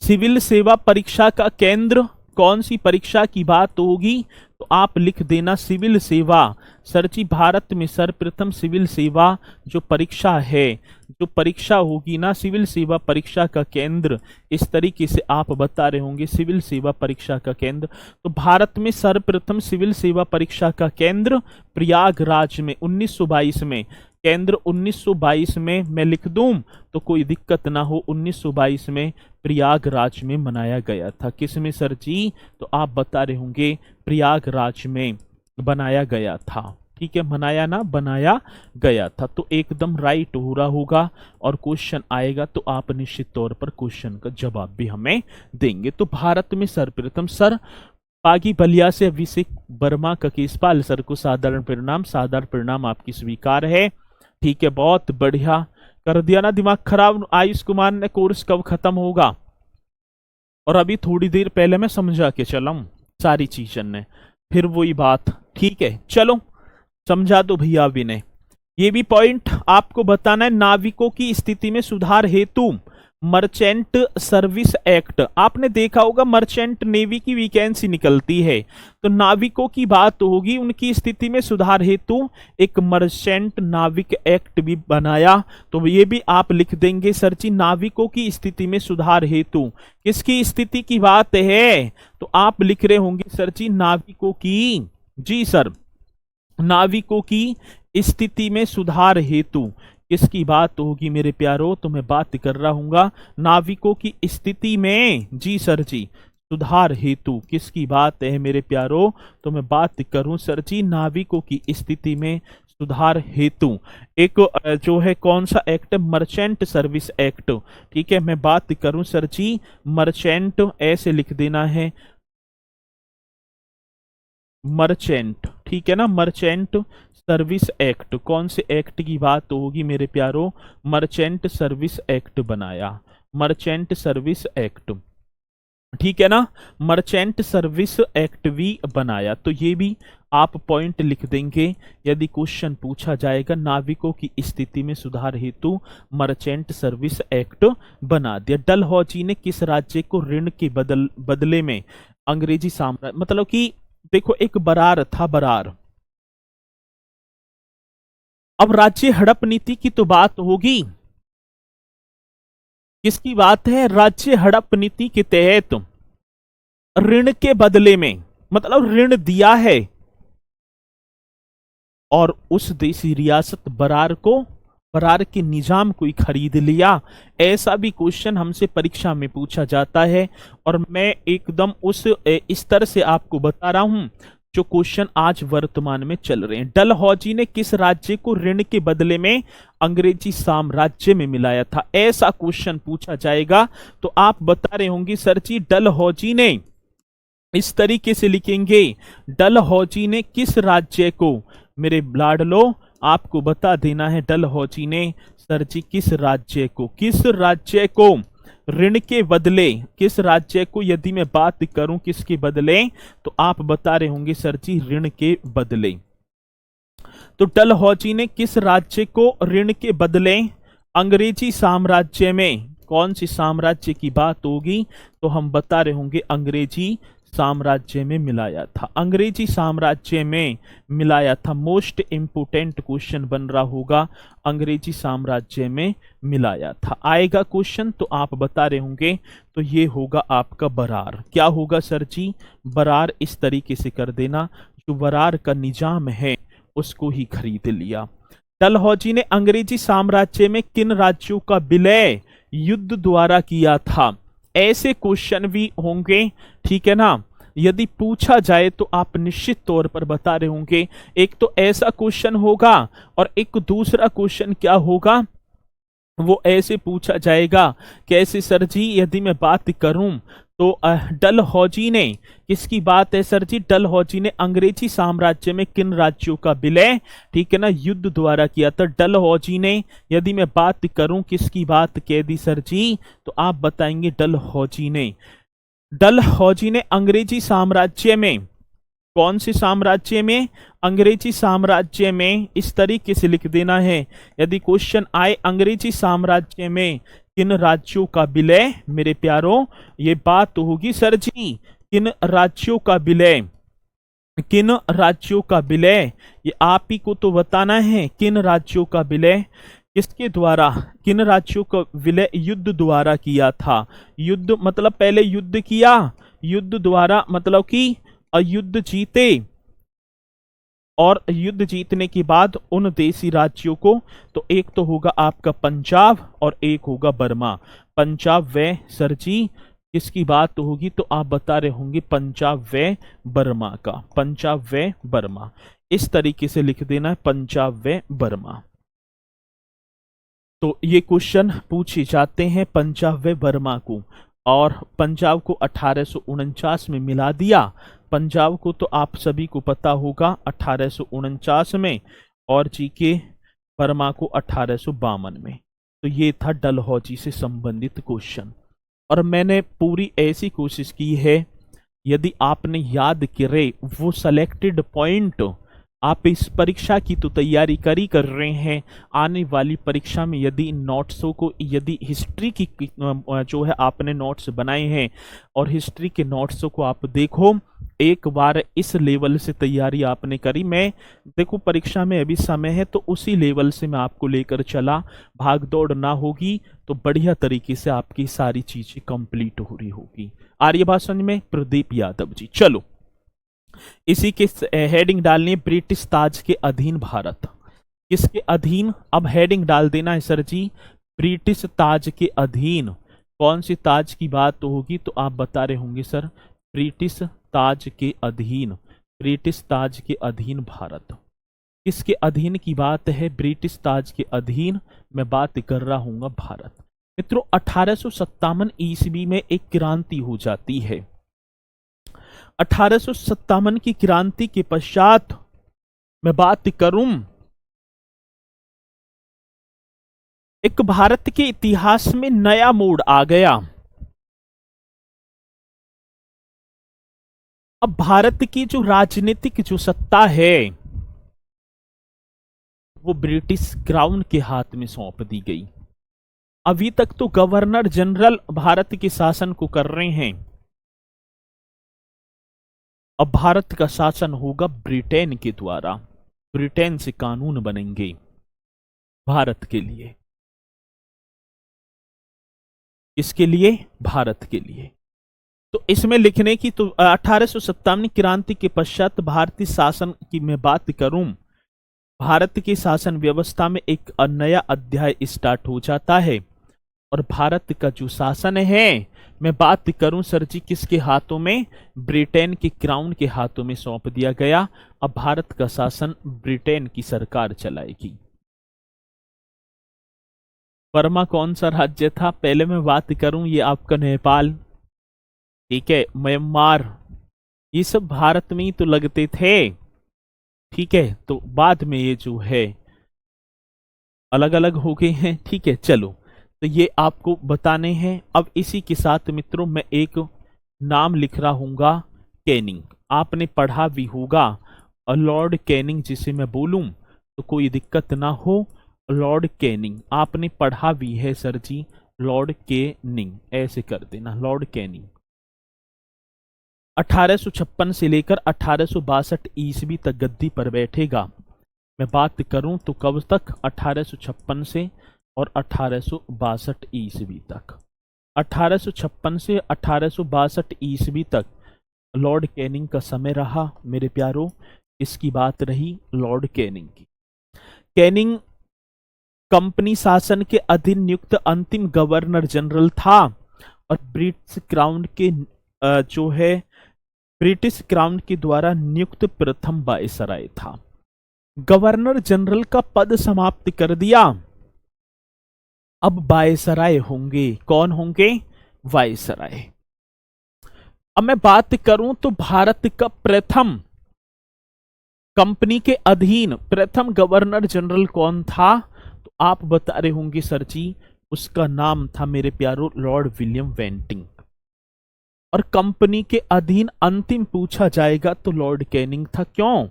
सिविल सेवा परीक्षा का केंद्र, कौन सी परीक्षा की बात होगी, तो आप लिख देना सिविल सेवा। सर जी भारत में सर्वप्रथम सिविल सेवा जो परीक्षा है, जो परीक्षा होगी ना, सिविल सेवा परीक्षा का केंद्र, इस तरीके से आप बता रहे होंगे सिविल सेवा परीक्षा का केंद्र। तो भारत में सर्वप्रथम सिविल सेवा परीक्षा का केंद्र प्रयागराज में 1922 में, केंद्र 1922 में मैं लिख दूं तो कोई दिक्कत ना हो, 1922 में प्रयागराज में मनाया गया था। किस में सर जी, तो आप बता रहे होंगे प्रयागराज में बनाया गया था, ठीक है, मनाया ना बनाया गया था। तो एकदम राइट हो रहा होगा और क्वेश्चन आएगा तो आप निश्चित तौर पर क्वेश्चन का जवाब भी हमें देंगे। तो भारत में सर्वप्रथम, सर पागी बलिया से अभिषेक वर्मा ककेशपाल सर को साधारण परिणाम आपकी स्वीकार है, ठीक है, बहुत बढ़िया कर दिया ना दिमाग खराब। आयुष कुमार ने कोर्स कब खत्म होगा, और अभी थोड़ी देर पहले मैं समझा के चला हूं सारी चीजन ने, फिर वही बात, ठीक है। चलो समझा दो भैया विनय। ये भी पॉइंट आपको बताना है। नाविकों की स्थिति में सुधार हेतु मर्चेंट सर्विस एक्ट, आपने देखा होगा मर्चेंट नेवी की वैकेंसी निकलती है, तो नाविकों की बात होगी, उनकी स्थिति में सुधार हेतु एक मर्चेंट नाविक एक्ट भी बनाया। तो ये भी आप लिख देंगे सर जी, नाविकों की स्थिति में सुधार हेतु किसकी स्थिति की बात है, तो आप लिख रहे होंगे सर जी नाविकों की, जी सर, नाविकों की स्थिति में सुधार हेतु किसकी बात होगी मेरे प्यारो, तो मैं बात कर रहा हूंगा नाविकों की स्थिति में, जी सर जी, सुधार हेतु किसकी बात है मेरे प्यारो, तो मैं बात करूं सर जी नाविकों की स्थिति में सुधार हेतु एक जो है कौन सा एक्ट, मर्चेंट सर्विस एक्ट। ठीक है, मैं बात करूं सर जी मर्चेंट, ऐसे लिख देना है मर्चेंट, ठीक है ना, मर्चेंट सर्विस एक्ट, कौन से एक्ट की बात होगी मेरे प्यारो, मर्चेंट सर्विस एक्ट बनाया, मर्चेंट सर्विस एक्ट, ठीक है ना, मर्चेंट सर्विस एक्ट भी बनाया। तो ये भी आप पॉइंट लिख देंगे यदि क्वेश्चन पूछा जाएगा, नाविकों की स्थिति में सुधार हेतु मर्चेंट सर्विस एक्ट बना दिया। डलहौजी ने किस राज्य को ऋण के बदले में अंग्रेजी साम्राज्य, मतलब कि देखो एक बरार था, बरार, अब राज्य हड़प नीति की तो बात होगी, किसकी बात है, राज्य हड़प नीति के तहत ऋण के बदले में, मतलब ऋण दिया है और उस देसी रियासत बरार के निजाम को ही खरीद लिया, ऐसा भी क्वेश्चन हमसे परीक्षा में पूछा जाता है। और मैं एकदम उस स्तर से आपको बता रहा हूं जो क्वेश्चन आज वर्तमान में चल रहे हैं। डलहौजी ने किस राज्य को ऋण के बदले में अंग्रेजी साम्राज्य में मिलाया था, ऐसा क्वेश्चन पूछा जाएगा तो आप बता रहे होंगे सर जी डलहौजी ने, इस तरीके से लिखेंगे डलहौजी ने किस राज्य को, मेरे लाडलो आपको बता देना है डलहौजी ने सर जी किस राज्य को ऋण के बदले, किस राज्य को यदि मैं बात करूं किसके बदले, तो आप बता रहे होंगे सर जी ऋण के बदले। तो डलहौजी ने किस राज्य को ऋण के बदले अंग्रेजी साम्राज्य में, कौन सी साम्राज्य की बात होगी, तो हम बता रहे होंगे अंग्रेजी साम्राज्य में मिलाया था, अंग्रेजी साम्राज्य में मिलाया था। मोस्ट इंपोर्टेंट क्वेश्चन बन रहा होगा, अंग्रेजी साम्राज्य में मिलाया था, आएगा क्वेश्चन तो आप बता रहे होंगे, तो ये होगा आपका बरार। क्या होगा सर जी, बरार, इस तरीके से कर देना, जो बरार का निजाम है उसको ही खरीद लिया। डलहौजी ने अंग्रेजी साम्राज्य में किन राज्यों का विलय युद्ध द्वारा किया था, ऐसे क्वेश्चन भी होंगे, ठीक है ना, यदि पूछा जाए तो आप निश्चित तौर पर बता रहे होंगे। एक तो ऐसा क्वेश्चन होगा और एक दूसरा क्वेश्चन क्या होगा, वो ऐसे पूछा जाएगा, कैसे सर जी, यदि मैं बात करूं तो डलहौजी ने, किसकी बात है सर जी, डलहौजी ने अंग्रेजी साम्राज्य में किन राज्यों का विलय, ठीक है ना, युद्ध द्वारा किया था। डलहौजी ने यदि मैं बात करूं किसकी बात कह दी सर जी, तो आप बताएंगे डलहौजी ने अंग्रेजी साम्राज्य में, कौन से साम्राज्य में, अंग्रेजी साम्राज्य में, इस तरीके से लिख देना है यदि क्वेश्चन आए, अंग्रेजी साम्राज्य में किन राज्यों का विलय, मेरे प्यारों ये बात होगी सर जी किन राज्यों का विलय, किन राज्यों का विलय, ये आप ही को तो बताना है, किन राज्यों का विलय, किसके द्वारा, किन राज्यों का विलय युद्ध द्वारा किया था। युद्ध मतलब पहले युद्ध किया, युद्ध द्वारा मतलब कि युद्ध जीते, और युद्ध जीतने के बाद उन देसी राज्यों को, तो एक तो होगा आपका पंजाब और एक होगा बर्मा। पंजाब व सर जी किसकी बात होगी, तो आप बता रहे होंगे पंजाब व बर्मा का, पंजाब व बर्मा, इस तरीके से लिख देना है पंजाब व बर्मा। तो ये क्वेश्चन पूछे जाते हैं पंजाब व बर्मा को, और पंजाब को 1849 में मिला दिया, पंजाब को तो आप सभी को पता होगा 1849 में, और जी के बर्मा को 1852 में। तो ये था डलहौजी से संबंधित क्वेश्चन, और मैंने पूरी ऐसी कोशिश की है, यदि आपने याद करे वो सेलेक्टेड पॉइंट आप इस परीक्षा की तो तैयारी कर रहे हैं। आने वाली परीक्षा में यदि इन नोट्सों को, यदि हिस्ट्री की जो है आपने नोट्स बनाए हैं और हिस्ट्री के नोट्सों को आप देखो, एक बार इस लेवल से तैयारी आपने करी, मैं देखो परीक्षा में अभी समय है तो उसी लेवल से मैं आपको लेकर चला, भाग दौड़ ना होगी तो बढ़िया तरीके से आपकी सारी चीजें कंप्लीट हो रही होगी। आ रही है बात समझ में? प्रदीप यादव जी, चलो इसी के हेडिंग डालनी है, ब्रिटिश ताज के अधीन भारत। किसके अधीन? अब हेडिंग डाल देना है सर जी, ब्रिटिश ताज के अधीन। कौन सी ताज की बात तो होगी तो आप बता रहे होंगे सर, ब्रिटिश ताज के अधीन, ब्रिटिश ताज के अधीन भारत। किसके अधीन की बात है? ब्रिटिश ताज के अधीन मैं बात कर रहा हूं भारत। मित्रों 1857 ईस्वी में एक क्रांति हो जाती है। 1857 की क्रांति के पश्चात मैं बात करूं, एक भारत के इतिहास में नया मोड़ आ गया। अब भारत की जो राजनीतिक जो सत्ता है वो ब्रिटिश क्राउन के हाथ में सौंप दी गई। अभी तक तो गवर्नर जनरल भारत के शासन को कर रहे हैं, अब भारत का शासन होगा ब्रिटेन के द्वारा। ब्रिटेन से कानून बनेंगे भारत के लिए। इसके लिए? भारत के लिए। तो इसमें लिखने की तो 1857 क्रांति के पश्चात भारतीय शासन की मैं बात करूं, भारत की शासन व्यवस्था में एक नया अध्याय स्टार्ट हो जाता है। और भारत का जो शासन है मैं बात करूं सर जी किसके हाथों में? ब्रिटेन के क्राउन के हाथों में सौंप दिया गया। अब भारत का शासन ब्रिटेन की सरकार चलाएगी। बर्मा कौन सा राज्य था? पहले मैं बात करूं ये आपका नेपाल, ठीक है, म्यांमार, ये सब भारत में ही तो लगते थे, ठीक है। तो बाद में ये जो है अलग अलग हो गए हैं, ठीक है। चलो तो ये आपको बताने हैं। अब इसी के साथ मित्रों मैं एक नाम लिख रहा हूंगा, कैनिंग। आपने पढ़ा भी होगा, और लॉर्ड कैनिंग जिसे मैं बोलूं तो कोई दिक्कत ना हो। लॉर्ड कैनिंग आपने पढ़ा भी है सर जी, लॉर्ड कैनिंग ऐसे कर देना, लॉर्ड कैनिंग। 1856 से लेकर 1862 ईस्वी तक गद्दी पर बैठेगा। मैं बात करूं तो कब तक? 1856 से और 1862 ईस्वी तक। 1856 से 1862 ईस्वी तक लॉर्ड कैनिंग का समय रहा मेरे प्यारों। इसकी बात रही लॉर्ड कैनिंग की। कैनिंग कंपनी शासन के अधीन नियुक्त अंतिम गवर्नर जनरल था और ब्रिटिश क्राउन के जो है ब्रिटिश क्राउन के द्वारा नियुक्त प्रथम वायसराय था। गवर्नर जनरल का पद समाप्त कर दिया, अब वायसराय होंगे। कौन होंगे? वायसराय। अब मैं बात करूं तो भारत का प्रथम कंपनी के अधीन प्रथम गवर्नर जनरल कौन था? तो आप बता रहे होंगे सर जी उसका नाम था मेरे प्यारों लॉर्ड विलियम वेंटिंग। और कंपनी के अधीन अंतिम पूछा जाएगा तो लॉर्ड कैनिंग था। क्यों?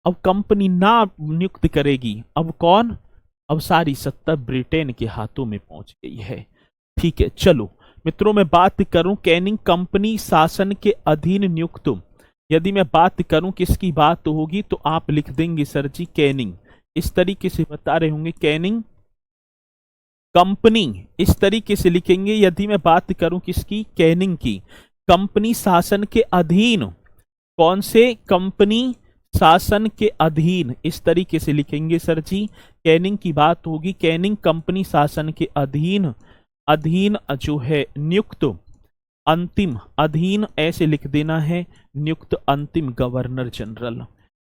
अब कंपनी ना नियुक्त करेगी, अब कौन? अब सारी सत्ता ब्रिटेन के हाथों में पहुंच गई है, ठीक है। चलो मित्रों मैं बात करूं कैनिंग कंपनी शासन के अधीन नियुक्त, यदि मैं बात करूं किसकी बात होगी तो आप लिख देंगे सर जी कैनिंग। इस तरीके से बता रहे होंगे कैनिंग कंपनी, इस तरीके से लिखेंगे। यदि मैं बात करूं किसकी? कैनिंग की। कंपनी शासन के अधीन, कौन से? कंपनी शासन के अधीन, इस तरीके से लिखेंगे सर जी। कैनिंग की बात होगी, कैनिंग कंपनी शासन के अधीन, अधीन जो है नियुक्त अंतिम, अधीन ऐसे लिख देना है, नियुक्त अंतिम गवर्नर जनरल।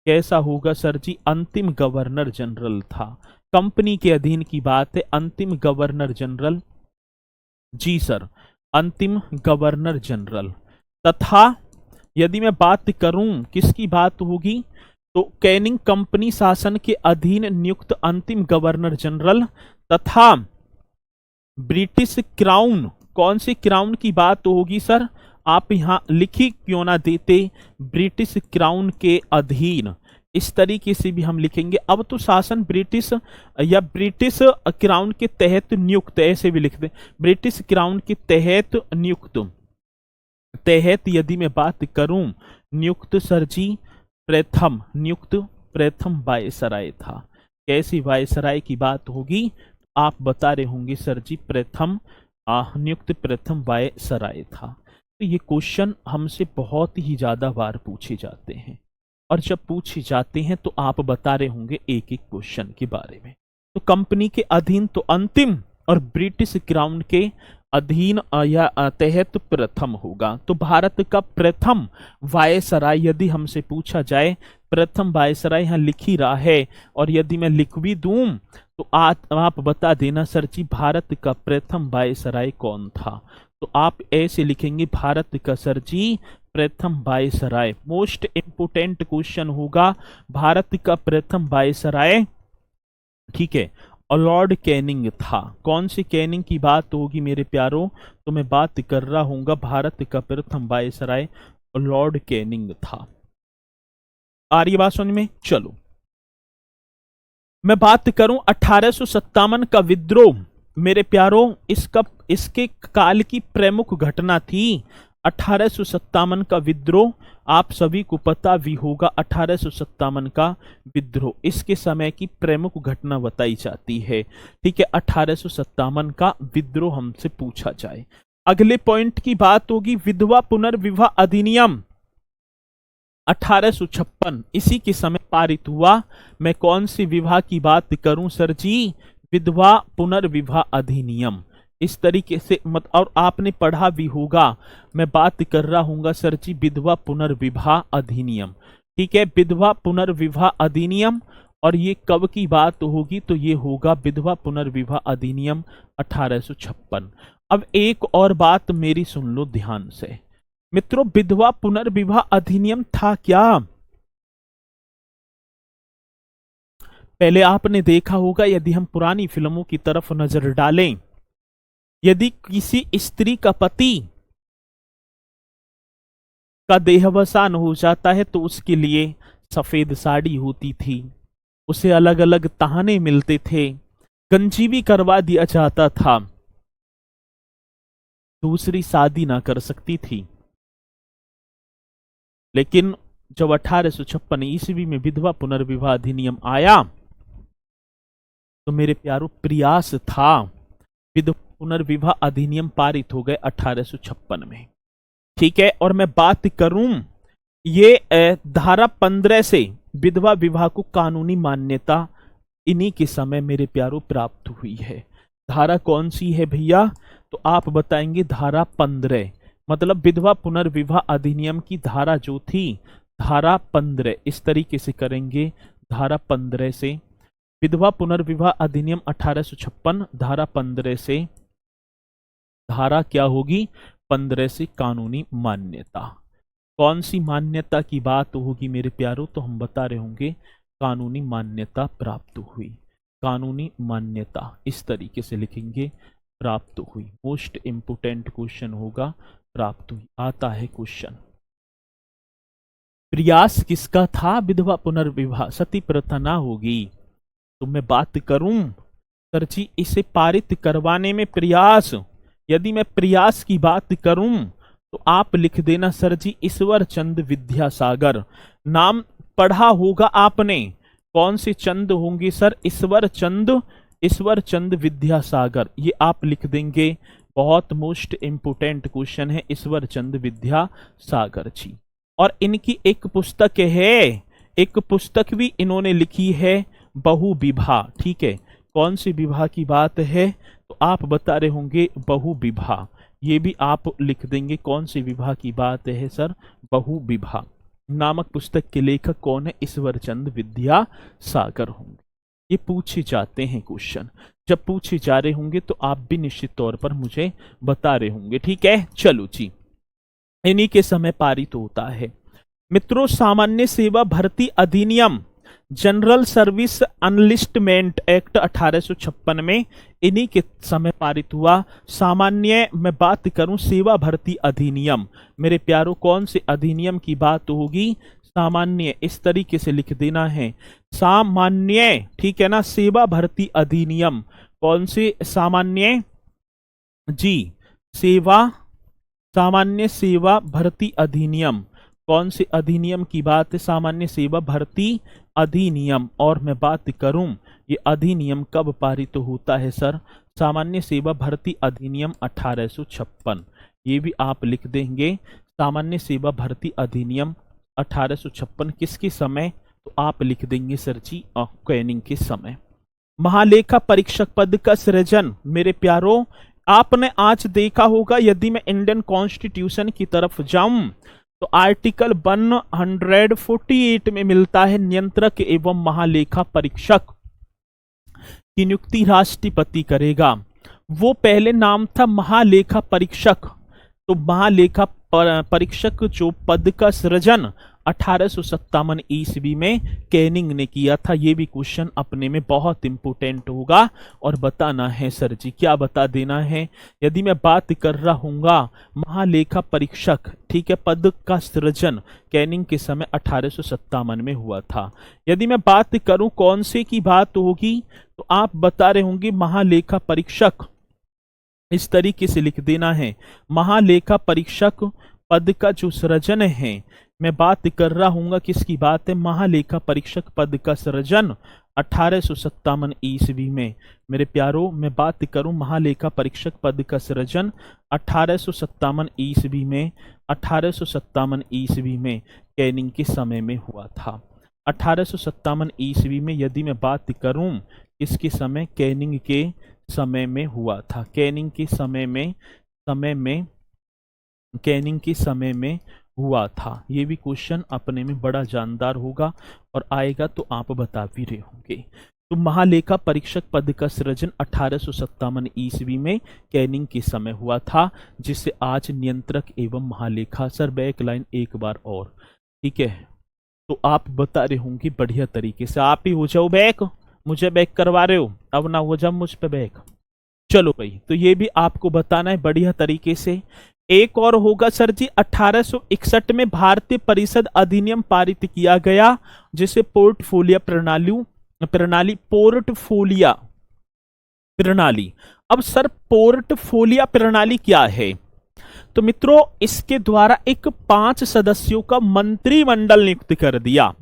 कैसा होगा सर जी? अंतिम गवर्नर जनरल था। कंपनी के अधीन की बात है, अंतिम गवर्नर जनरल, जी सर, अंतिम गवर्नर जनरल। तथा यदि मैं बात करूं किसकी बात होगी तो कैनिंग कंपनी शासन के अधीन नियुक्त अंतिम गवर्नर जनरल तथा ब्रिटिश क्राउन, कौन सी क्राउन की बात होगी सर? आप यहां लिखी क्यों ना देते, ब्रिटिश क्राउन के अधीन। इस तरीके से भी हम लिखेंगे। अब तो शासन ब्रिटिश या ब्रिटिश क्राउन के तहत नियुक्त, ऐसे भी लिखते हैं, ब्रिटिश क्राउन के तहत नियुक्त। तहत यदि मैं बात करूं, नियुक्त सर जी प्रथम, नियुक्त प्रथम वायसराय था। कैसी वायसराय की बात होगी, आप बता रहे होंगे सर जी प्रथम नियुक्त प्रथम वायसराय था। तो ये क्वेश्चन हमसे बहुत ही ज्यादा बार पूछे जाते हैं, और जब पूछे जाते हैं तो आप बता रहे होंगे एक एक क्वेश्चन के बारे में। तो कंपनी के अधीन तो अंतिम, और ब्रिटिश क्राउन के अधीन या तहत प्रथम होगा। तो भारत का प्रथम वायसराय यदि हमसे पूछा जाए, प्रथम वायसराय यहाँ लिख ही रहा है, और यदि मैं लिख भी दूं तो आप बता देना सर जी भारत का प्रथम वायसराय कौन था। तो आप ऐसे लिखेंगे भारत का सर जी प्रथम वायसराय। मोस्ट इंपोर्टेंट क्वेश्चन होगा, भारत का प्रथम वायसराय, ठीक है, लॉर्ड कैनिंग था। कौन सी कैनिंग की बात होगी मेरे प्यारों, तो मैं बात कर रहा हूंगा भारत का प्रथम वायसराय लॉर्ड कैनिंग था। आ रही बात समझ में? चलो मैं बात करूं 1857 का विद्रोह, मेरे प्यारों इसके काल की प्रमुख घटना थी 1857 का विद्रोह। आप सभी को पता भी होगा 1857 का विद्रोह, इसके समय की प्रमुख घटना बताई जाती है। ठीक है, 1857 का विद्रोह हमसे पूछा जाए। अगले पॉइंट की बात होगी विधवा पुनर्विवाह अधिनियम 1856, इसी के समय पारित हुआ। मैं कौन सी विवाह की बात करूं सर जी, विधवा पुनर्विवाह अधिनियम। इस तरीके से और आपने पढ़ा भी होगा, मैं बात कर रहा हूंगा सर जी विधवा पुनर्विवाह अधिनियम। ठीक है, विधवा पुनर्विवाह अधिनियम, और ये कब की बात होगी, तो ये होगा विधवा पुनर्विवाह अधिनियम 1856। अब एक और बात मेरी सुन लो ध्यान से मित्रों, विधवा पुनर्विवाह अधिनियम था क्या? पहले आपने देखा होगा, यदि हम पुरानी फिल्मों की तरफ नजर डालें, यदि किसी स्त्री का पति का देहावसान हो जाता है तो उसके लिए सफेद साड़ी होती थी, उसे अलग अलग ताहने मिलते थे, गंजीवी करवा दिया जाता था, दूसरी शादी ना कर सकती थी। लेकिन जब 1856 ईस्वी में विधवा पुनर्विवाह अधिनियम आया तो मेरे प्यारों प्रयास था, विधवा पुनर्विवाह अधिनियम पारित हो गए 1856 में। ठीक है, और मैं बात करूं ये धारा 15 से विधवा विवाह को कानूनी मान्यता इन्हीं के समय मेरे प्यारों प्राप्त हुई है। धारा कौन सी है भैया, तो आप बताएंगे धारा 15, मतलब विधवा पुनर्विवाह अधिनियम की धारा जो थी धारा 15, इस तरीके से करेंगे धारा 15 से विधवा पुनर्विवाह अधिनियम 1856, धारा 15 से, धारा क्या होगी 15 से कानूनी मान्यता। कौन सी मान्यता की बात होगी मेरे प्यारों, तो हम बता रहे होंगे कानूनी मान्यता प्राप्त हुई। कानूनी मान्यता इस तरीके से लिखेंगे प्राप्त हुई। मोस्ट इंपोर्टेंट क्वेश्चन होगा प्राप्त हुई। आता है क्वेश्चन, प्रयास किसका था विधवा पुनर्विवाह, सती प्रथा ना होगी। तो मैं बात करूं सर जी इसे पारित करवाने में प्रयास, यदि मैं प्रयास की बात करूं तो आप लिख देना सर जी ईश्वर चंद विद्यासागर। नाम पढ़ा होगा आपने, कौन से चंद होंगे सर, ईश्वर चंद विद्यासागर, ये आप लिख देंगे। बहुत मोस्ट इंपोर्टेंट क्वेश्चन है ईश्वर चंद विद्यासागर जी। और इनकी एक पुस्तक है, एक पुस्तक भी इन्होंने लिखी है बहु विवाह। ठीक है, कौन सी विवाह की बात है, तो आप बता रहे होंगे बहु विवाह, ये भी आप लिख देंगे। कौन सी विवाह की बात है सर, बहु विवाह नामक पुस्तक के लेखक कौन है, ईश्वर चंद विद्यासागर होंगे। ये पूछे जाते हैं क्वेश्चन, जब पूछे जा रहे होंगे तो आप भी निश्चित तौर पर मुझे बता रहे होंगे। ठीक है, चलो जी, इन्हीं के समय पारित होता है मित्रों सामान्य सेवा भर्ती अधिनियम, जनरल सर्विस अनलिस्टमेंट एक्ट 1856 में इन्हीं के समय पारित हुआ। सामान्य मैं बात करूं सेवा भर्ती अधिनियम, मेरे प्यारों कौन से अधिनियम की बात होगी, सामान्य, इस तरीके से लिख देना है सामान्य, ठीक है ना। सेवा भर्ती अधिनियम, कौन से सामान्य जी, सेवा, सामान्य सेवा भर्ती अधिनियम, कौन से अधिनियम की बात है, सामान्य सेवा भर्ती अधिनियम। और मैं बात करूं ये अधिनियम कब पारित होता है सर, सामान्य सेवा भर्ती अधिनियम 1856, ये भी आप लिख देंगे। सामान्य सेवा भर्ती अधिनियम 1856 किसके समय, तो आप लिख देंगे सर जी कैनिंग के समय। महालेखा परीक्षक पद का सृजन, मेरे प्यारों आपने आज देखा होगा, यदि मैं इंडियन कॉन्स्टिट्यूशन की तरफ जाऊं तो आर्टिकल 148 में मिलता है नियंत्रक एवं महालेखा परीक्षक की नियुक्ति राष्ट्रपति करेगा। वो पहले नाम था महालेखा परीक्षक, तो महालेखा परीक्षक जो पद का सृजन 1857 ईस्वी में कैनिंग ने किया था। ये भी क्वेश्चन अपने में बहुत इंपोर्टेंट होगा और बताना है सर जी, क्या बता देना है। यदि मैं बात कर रहा हूँगा महालेखा परीक्षक, ठीक है, पद का सृजन कैनिंग के समय 1857 में हुआ था। यदि मैं बात करूं कौन से की बात होगी, तो आप बता रहे होंगे महालेखा परीक्षक, इस तरीके से लिख देना है महालेखा परीक्षक पद का जो सृजन है, मैं बात कर रहा हूँ किसकी बात है, महालेखा परीक्षक पद का सृजन 1857 ईस्वी में। मेरे प्यारों मैं बात करूं महालेखा परीक्षक पद का सृजन 1857 ईस्वी में, 1857 ईस्वी में कैनिंग के समय में हुआ था। 1857 ईस्वी में यदि मैं बात करूं किसके समय, कैनिंग के समय में हुआ था। कैनिंग के समय में कैनिंग के समय में हुआ था। ये भी क्वेश्चन अपने में बड़ा जानदार होगा और आएगा तो आप बता भी रहे होंगे। तो महालेखा परीक्षक पद का सृजन 1857 ईस्वी में कैनिंग के समय हुआ था, जिसे आज नियंत्रक एवं महालेखा। सर बैक लाइन एक बार और, ठीक है, तो आप बता रहे होंगे बढ़िया तरीके से। आप ही हो जाओ बैक, मुझे बैक करवा रहे हो, अब ना हो जाओ मुझ पे बैक। चलो भाई, तो ये भी आपको बताना है बढ़िया तरीके से। एक और होगा सर जी, 1861 में भारतीय परिषद अधिनियम पारित किया गया, जिसे पोर्टफोलियो प्रणाली। अब सर पोर्टफोलियो प्रणाली क्या है, तो मित्रों इसके द्वारा एक 5 सदस्यों का मंत्रिमंडल नियुक्त कर दिया।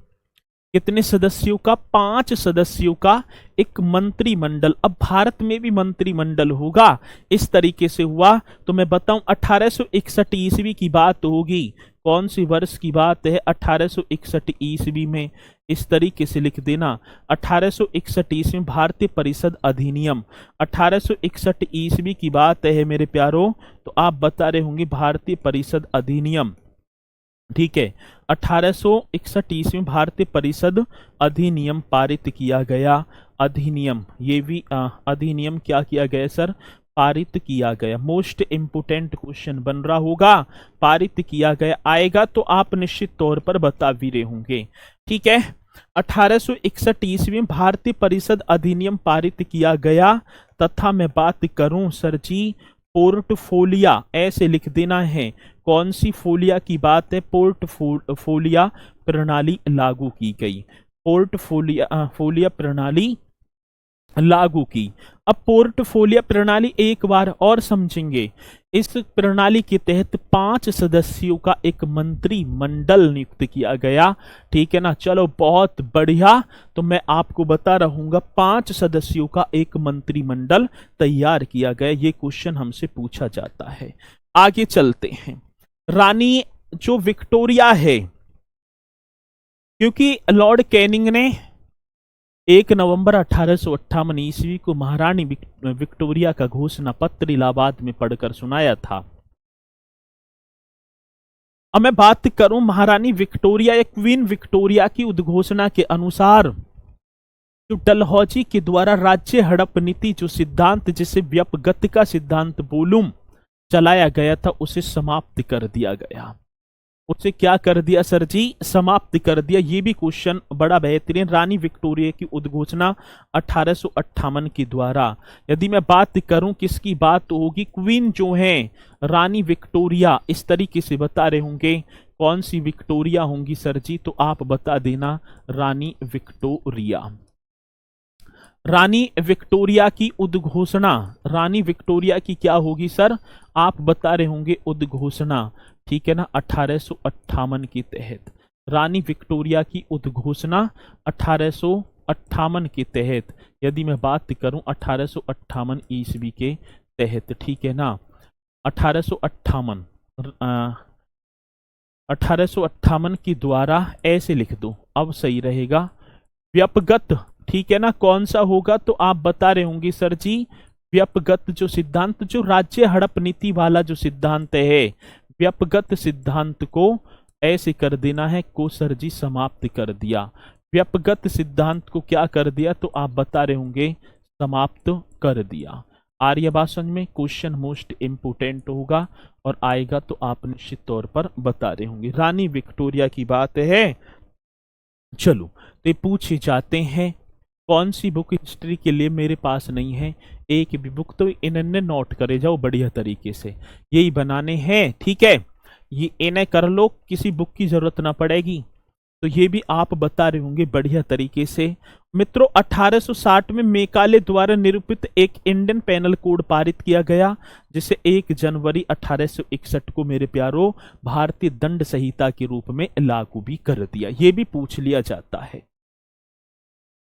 कितने सदस्यों का, 5 सदस्यों का एक मंत्रिमंडल। अब भारत में भी मंत्रिमंडल होगा, इस तरीके से हुआ। तो मैं बताऊं 1861 ईस्वी की बात होगी, कौन सी वर्ष की बात है, 1861 ईस्वी में। इस तरीके से लिख देना 1861 ईस्वी में भारतीय परिषद अधिनियम, 1861 ईस्वी की बात है मेरे प्यारों। तो आप बता रहे होंगे भारतीय परिषद अधिनियम, ठीक है, 1861 ईस्वी में भारतीय परिषद अधिनियम पारित किया गया। अधिनियम, ये भी अधिनियम क्या किया गया सर, पारित किया गया। मोस्ट इंपोर्टेंट क्वेश्चन बन रहा होगा, पारित किया गया आएगा तो आप निश्चित तौर पर बता भी रहे होंगे, ठीक है। 1861 ईस्वी में भारतीय परिषद अधिनियम पारित किया गया, तथा मैं बात करूं सर जी पोर्टफोलिया, ऐसे लिख देना है। कौन सी फोलिया की बात है, पोर्टफोलिया प्रणाली लागू की गई। पोर्टफोलिया प्रणाली लागू की। अब पोर्टफोलियो प्रणाली एक बार और समझेंगे। इस प्रणाली के तहत 5 सदस्यों का एक मंत्रिमंडल नियुक्त किया गया, ठीक है ना। चलो बहुत बढ़िया, तो मैं आपको बता रहूंगा 5 सदस्यों का एक मंत्रिमंडल तैयार किया गया। ये क्वेश्चन हमसे पूछा जाता है। आगे चलते हैं। रानी जो विक्टोरिया है, क्योंकि लॉर्ड कैनिंग ने 1 नवंबर 1858 ईस्वी को महारानी विक्टोरिया का घोषणा पत्र इलाहाबाद में पढ़कर सुनाया था। अब मैं बात करूं महारानी विक्टोरिया या क्वीन विक्टोरिया की उद्घोषणा के अनुसार जो डलहौजी के द्वारा राज्य हड़प नीति जो सिद्धांत, जिसे व्यपगत का सिद्धांत बोलूं, चलाया गया था, उसे समाप्त कर दिया गया। उसे क्या कर दिया सर जी, समाप्त कर दिया। ये भी क्वेश्चन बड़ा बेहतरीन। रानी विक्टोरिया की उद्घोषणा 1858 के द्वारा। यदि मैं बात करूं किसकी बात होगी, क्वीन जो है रानी विक्टोरिया, इस तरीके से बता रहे होंगे कौन सी विक्टोरिया होंगी सर जी? तो आप बता देना रानी विक्टोरिया। रानी विक्टोरिया की उद्घोषणा, रानी विक्टोरिया की क्या होगी सर? आप बता रहे होंगे उद्घोषणा, ठीक है ना, 1858 के तहत। रानी विक्टोरिया की उद्घोषणा 1858 के तहत, यदि मैं बात करूं 1858 ईस्वी के तहत, ठीक है ना, 1858 1858 के द्वारा, ऐसे लिख दो अब सही रहेगा। व्यपगत, ठीक है ना, कौन सा होगा? तो आप बता रहे होंगे सर जी व्यपगत जो सिद्धांत, जो राज्य हड़प नीति वाला जो सिद्धांत है, व्यपगत सिद्धांत को ऐसे कर देना है को सर जी समाप्त कर दिया। व्यपगत सिद्धांत को क्या कर दिया? तो आप बता रहे होंगे समाप्त कर दिया। आर्य भाषण में क्वेश्चन मोस्ट इंपोर्टेंट होगा और आएगा तो आप निश्चित तौर पर बता रहे होंगे। रानी विक्टोरिया की बात है। चलो तो पूछे जाते हैं, कौन सी बुक हिस्ट्री के लिए मेरे पास नहीं है? एक भी बुक, तो इन्हें नोट करे जाओ बढ़िया तरीके से, यही बनाने हैं, ठीक है, ये इन्हें कर लो, किसी बुक की जरूरत ना पड़ेगी। तो ये भी आप बता रहे होंगे बढ़िया तरीके से। मित्रों 1860 में मेकाले द्वारा निरूपित एक इंडियन पेनल कोड पारित किया गया, जिसे 1 जनवरी 1861 को मेरे प्यारों भारतीय दंड संहिता के रूप में लागू भी कर दिया। ये भी पूछ लिया जाता है।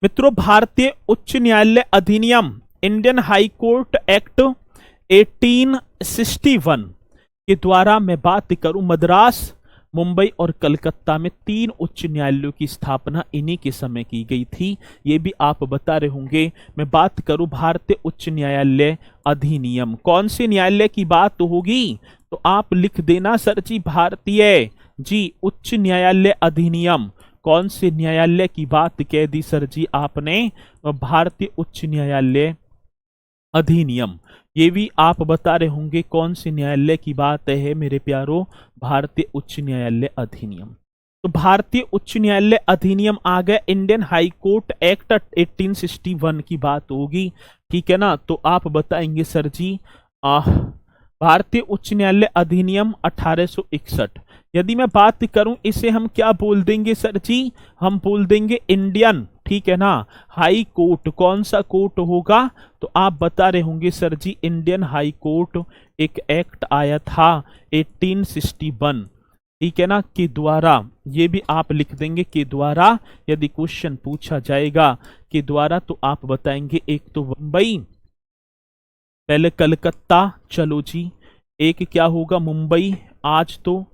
मित्रों भारतीय उच्च न्यायालय अधिनियम, इंडियन हाई कोर्ट एक्ट 1861 के द्वारा मैं बात करूं, मद्रास, मुंबई और कलकत्ता में 3 उच्च न्यायालयों की स्थापना इन्हीं के समय की गई थी। ये भी आप बता रहे होंगे। मैं बात करूं भारतीय उच्च न्यायालय अधिनियम, कौन से न्यायालय की बात होगी? तो आप लिख देना सर जी भारतीय जी उच्च न्यायालय अधिनियम। कौन से न्यायालय की बात कह दी सर जी आपने? भारतीय उच्च न्यायालय अधिनियम। ये भी आप बता रहे होंगे कौन से न्यायालय की बात है मेरे प्यारों? भारतीय उच्च न्यायालय अधिनियम। तो भारतीय उच्च न्यायालय अधिनियम आ गया। इंडियन हाई कोर्ट एक्ट 1861 की बात होगी, ठीक है ना। तो आप बताएंगे सर जी भारतीय उच्च न्यायालय अधिनियम 1861। यदि मैं बात करूं इसे हम क्या बोल देंगे सर जी? हम बोल देंगे इंडियन, ठीक है ना, हाई कोर्ट। कौन सा कोर्ट होगा? तो आप बता रहे होंगे सर जी इंडियन हाई कोर्ट। एक एक्ट आया था 1861, ठीक है ना, के द्वारा। ये भी आप लिख देंगे के द्वारा। यदि क्वेश्चन पूछा जाएगा के द्वारा तो आप बताएंगे एक तो मुंबई, पहले कलकत्ता, चलो जी, एक क्या होगा मुंबई, आज तो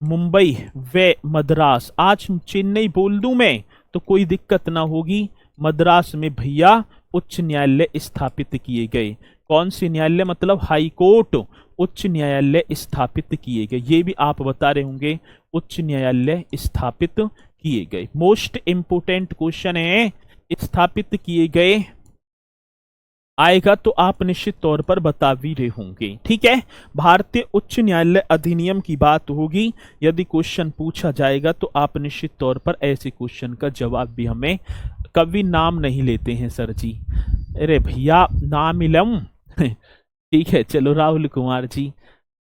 मुंबई व मद्रास। आज चेन्नई बोल दूं मैं तो कोई दिक्कत ना होगी। मद्रास में भैया उच्च न्यायालय स्थापित किए गए। कौन से न्यायालय? मतलब हाई कोर्ट, उच्च न्यायालय स्थापित किए गए। ये भी आप बता रहे होंगे उच्च न्यायालय स्थापित किए गए। मोस्ट इंपोर्टेंट क्वेश्चन है, स्थापित किए गए आएगा तो आप निश्चित तौर पर बता भी रहे होंगे, ठीक है। भारतीय उच्च न्यायालय अधिनियम की बात होगी। यदि क्वेश्चन पूछा जाएगा तो आप निश्चित तौर पर ऐसे क्वेश्चन का जवाब भी हमें, कभी नाम नहीं लेते हैं सर जी, अरे भैया नाम इलम ठीक है। चलो राहुल कुमार जी,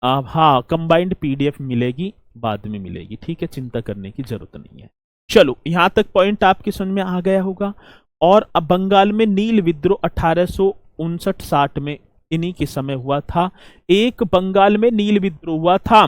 हाँ कंबाइंड पीडीएफ मिलेगी, बाद में मिलेगी, ठीक है, चिंता करने की जरूरत नहीं है। चलो यहां तक पॉइंट आपके समझ में आ गया होगा। और अब बंगाल में नील विद्रोह 1859-60 में इन्हीं के समय हुआ था। एक बंगाल में नील विद्रोह हुआ था।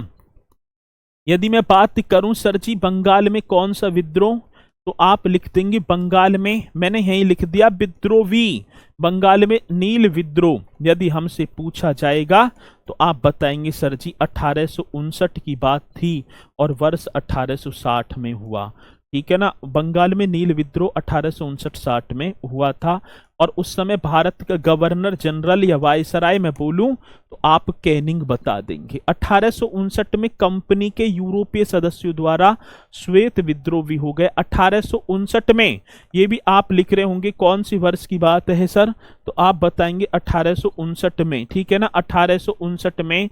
यदि मैं बात करूं सर जी बंगाल में कौन सा विद्रोह, तो आप लिख देंगे बंगाल में, मैंने यही लिख दिया विद्रोही, बंगाल में नील विद्रोह। यदि हमसे पूछा जाएगा तो आप बताएंगे सर जी 1859 की बात थी और वर्ष 1860 में हुआ, ठीक है ना। बंगाल में नील विद्रोह 1859-60 में हुआ था और उस समय भारत का गवर्नर जनरल या वायसराय मैं बोलूं तो आप कैनिंग बता देंगे। 1859 में कंपनी के यूरोपीय सदस्यों द्वारा श्वेत विद्रोह भी हो गए 1859 में। ये भी आप लिख रहे होंगे कौन सी वर्ष की बात है सर, तो आप बताएंगे 1859 में, ठीक है ना। 1859 में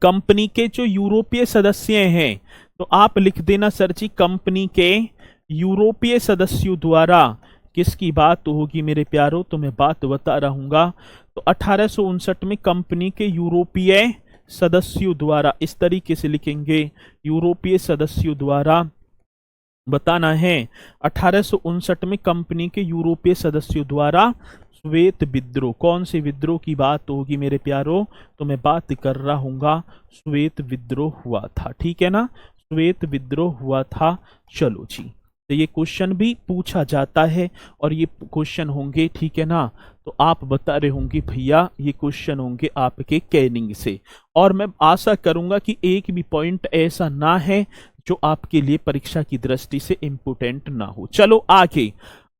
कंपनी के जो यूरोपीय सदस्य हैं तो आप लिख देना सर जी कंपनी के यूरोपीय सदस्यों द्वारा किसकी बात होगी मेरे प्यारों, तो मैं बात बता रहूंगा। तो 1859 में कंपनी के यूरोपीय सदस्यों द्वारा, इस तरीके से लिखेंगे, यूरोपीय सदस्यों द्वारा बताना है 1859 में कंपनी के यूरोपीय सदस्यों द्वारा श्वेत विद्रोह, कौन से विद्रोह की बात होगी मेरे प्यारों, तो मैं बात कर रहा हूंगा श्वेत विद्रोह हुआ था, ठीक है ना, श्वेत विद्रोह हुआ था। चलो जी, तो ये क्वेश्चन भी पूछा जाता है और ये क्वेश्चन होंगे, ठीक है ना, तो आप बता रहे होंगे भैया ये क्वेश्चन होंगे आपके कैनिंग से, और मैं आशा करूंगा कि एक भी पॉइंट ऐसा ना है जो आपके लिए परीक्षा की दृष्टि से इंपोर्टेंट ना हो। चलो आगे,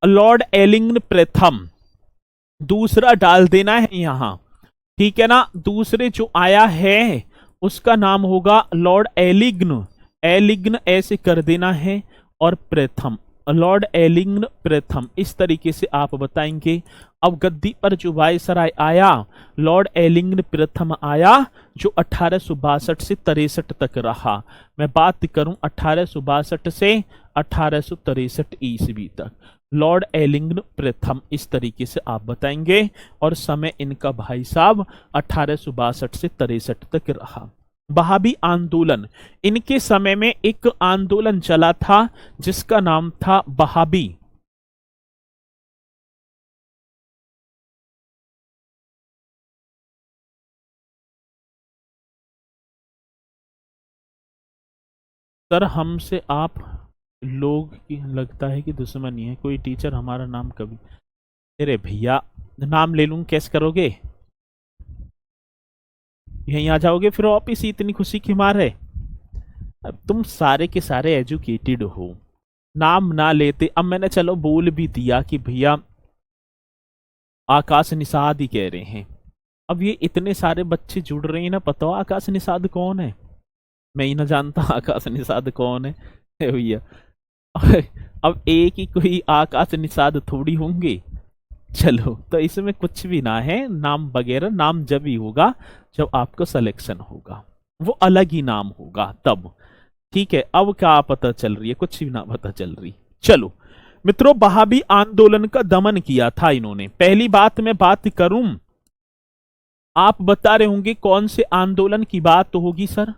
लॉर्ड एलिंगन प्रथम, दूसरा डाल देना है यहां, ठीक है ना, दूसरे जो आया है उसका नाम होगा लॉर्ड एलिग्न, एलिग्न ऐसे कर देना है, और प्रथम, लॉर्ड एलिंगन प्रथम, इस तरीके से आप बताएंगे। अब गद्दी पर जो वायसराय आया, लॉर्ड एलिंगन प्रथम आया, जो 1862 से 63 तक रहा। मैं बात करूं 1862 से 1863 ईस्वी तक, लॉर्ड एलिंगन प्रथम, इस तरीके से आप बताएंगे, और समय इनका भाई साहब 1862 से 63 तक रहा। वहाबी आंदोलन, इनके समय में एक आंदोलन चला था जिसका नाम था वहाबी, सर हमसे आप लोग की लगता है कि दुश्मनी है, कोई टीचर हमारा नाम कभी, अरे भैया नाम ले लूं कैसे करोगे, यहीं आ जाओगे फिर वापिस, इतनी खुशी की मार है। अब तुम सारे के सारे एजुकेटेड हो, नाम ना लेते, अब मैंने चलो बोल भी दिया कि भैया आकाश निषाद ही कह रहे हैं। अब ये इतने सारे बच्चे जुड़ रहे हैं ना, पता हो आकाश निषाद कौन है, मैं ही ना जानता आकाश निषाद कौन है भैया। अब एक ही कोई आकाश निषाद थोड़ी होंगे। चलो तो इसमें कुछ भी ना है, नाम वगैरह, नाम जब ही होगा जब आपको सिलेक्शन होगा, वो अलग ही नाम होगा तब, ठीक है। अब क्या पता चल रही है, कुछ भी ना पता चल रही। चलो मित्रों, वहाबी आंदोलन का दमन किया था इन्होंने। पहली बात मैं बात करूं, आप बता रहे होंगे कौन से आंदोलन की बात होगी सर,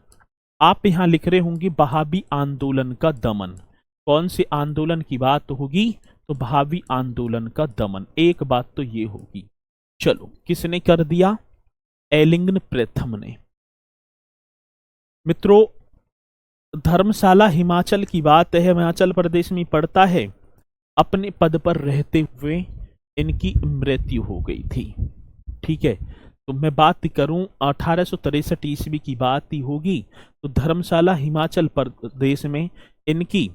आप यहां लिख रहे होंगे वहाबी आंदोलन का दमन, कौन से आंदोलन की बात होगी, तो वहाबी आंदोलन का दमन, एक बात तो ये होगी। चलो किसने कर दिया, एलिंगन प्रथम ने। मित्रों धर्मशाला हिमाचल की बात है, हिमाचल प्रदेश में पड़ता है, अपने पद पर रहते हुए इनकी मृत्यु हो गई थी, ठीक है। तो मैं बात करूं 1863 ईस्वी की बात ही होगी, तो धर्मशाला हिमाचल प्रदेश में इनकी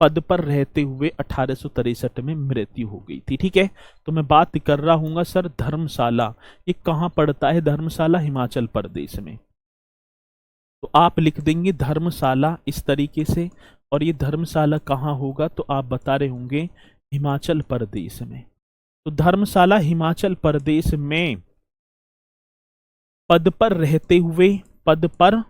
पद पर रहते हुए 1863 में मृत्यु हो गई थी, ठीक है। तो मैं बात कर रहा हूं सर धर्मशाला, ये कहां पड़ता है, धर्मशाला हिमाचल प्रदेश में, तो आप लिख देंगे धर्मशाला इस तरीके से, और ये धर्मशाला कहां होगा, तो आप बता रहे होंगे हिमाचल प्रदेश में। तो धर्मशाला हिमाचल प्रदेश में पद पर रहते हुए, पद पर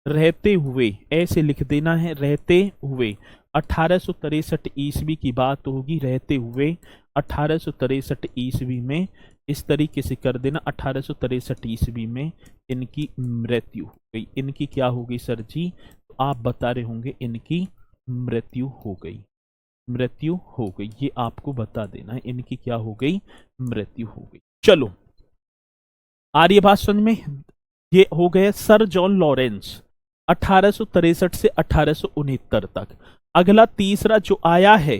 रहते हुए ऐसे लिख देना है, रहते हुए 1863 ईस्वी की बात होगी, रहते हुए 1863 ईस्वी में, इस तरीके से कर देना, 1863 ईस्वी में इनकी मृत्यु हो गई। इनकी क्या हो गई सर जी, तो आप बता रहे होंगे इनकी मृत्यु हो गई, मृत्यु हो गई, ये आपको बता देना है, इनकी क्या हो गई, मृत्यु हो गई। चलो आ रही है बात समझ में, ये हो गए सर जॉन लॉरेंस 1863 से 1869 तक। अगला तीसरा जो आया है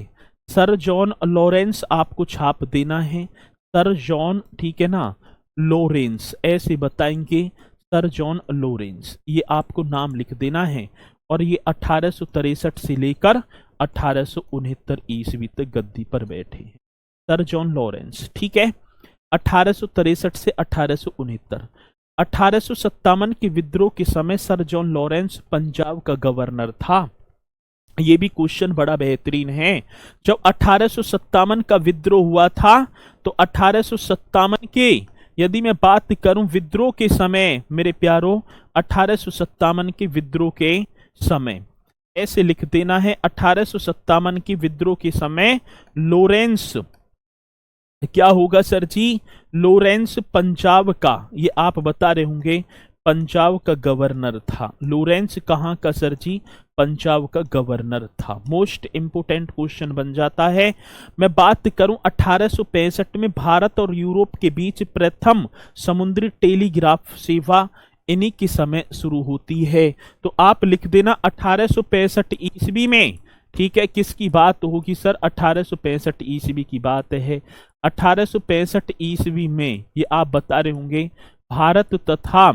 सर जॉन लॉरेंस, आपको छाप देना है सर जॉन, ठीक है ना, लॉरेंस ऐसे बताएंगे, सर जॉन लॉरेंस, ये आपको नाम लिख देना है, और ये 1863 से लेकर 1869 ईस्वी तक गद्दी पर बैठे हैं सर जॉन लॉरेंस, ठीक है। 1863 से 1869, 1857 के विद्रोह के समय सर जॉन लॉरेंस पंजाब का गवर्नर था। ये भी क्वेश्चन बड़ा बेहतरीन है। जब 1857 का विद्रोह हुआ था, तो 1857 के, यदि मैं बात करूं विद्रोह के समय मेरे प्यारों, 1857 के विद्रोह के समय ऐसे लिख देना है, 1857 के विद्रोह के समय लॉरेंस क्या होगा सर जी, लॉरेंस पंजाब का, ये आप बता रहे होंगे पंजाब का गवर्नर था। लॉरेंस कहाँ का सर जी? पंजाब का गवर्नर था। मोस्ट इंपोर्टेंट क्वेश्चन बन जाता है। मैं बात करूं 1865 में भारत और यूरोप के बीच प्रथम समुद्री टेलीग्राफ सेवा इन्हीं के समय शुरू होती है। तो आप लिख देना 1865 ईस्वी में। ठीक है, किसकी बात होगी सर? 1865 ईस्वी की बात है। 1865 ईस्वी में ये आप बता रहे होंगे भारत तथा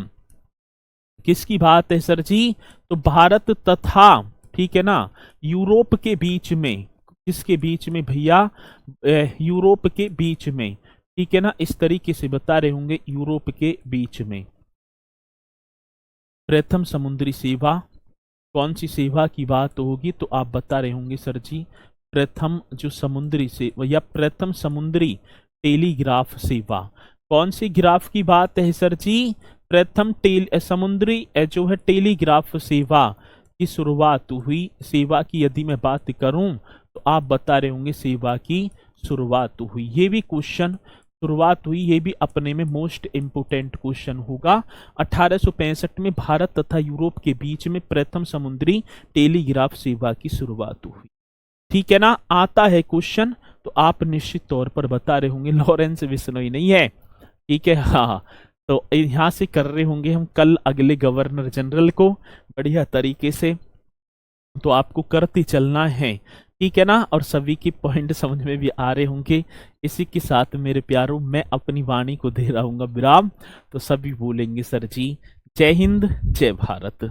किसकी बात है सर जी? तो भारत तथा, ठीक है ना, यूरोप के बीच में। किसके बीच में भैया? यूरोप के बीच में। ठीक है ना, इस तरीके से बता रहे होंगे, यूरोप के बीच में प्रथम समुद्री सेवा। कौन सी सेवा की बात होगी? तो आप बता रहे होंगे सर जी, प्रथम जो समुद्री सेवा या प्रथम समुद्री टेलीग्राफ सेवा। कौन सी ग्राफ की बात है सर जी? प्रथम समुद्री जो है टेलीग्राफ सेवा की शुरुआत हुई। सेवा की यदि मैं बात करूं तो आप बता रहे होंगे सेवा की शुरुआत हुई। ये भी क्वेश्चन शुरुआत हुई, ये भी अपने में मोस्ट इंपोर्टेंट क्वेश्चन होगा। 1865 में भारत तथा यूरोप के बीच में प्रथम समुद्री टेलीग्राफ सेवा की शुरुआत हुई। ठीक है ना, आता है क्वेश्चन तो आप निश्चित तौर पर बता रहे होंगे लॉरेंस बिश्नोई नहीं है। ठीक है, हाँ, तो यहां से कर रहे होंगे हम कल अगले गवर्नर जनरल को बढ़िया तरीके से। तो आपको करते चलना है, ठीक है ना, और सभी के पॉइंट समझ में भी आ रहे होंगे। इसी के साथ मेरे प्यारों मैं अपनी वाणी को दे रहा हूँ विराम। तो सभी बोलेंगे सर जी जय हिंद जय भारत।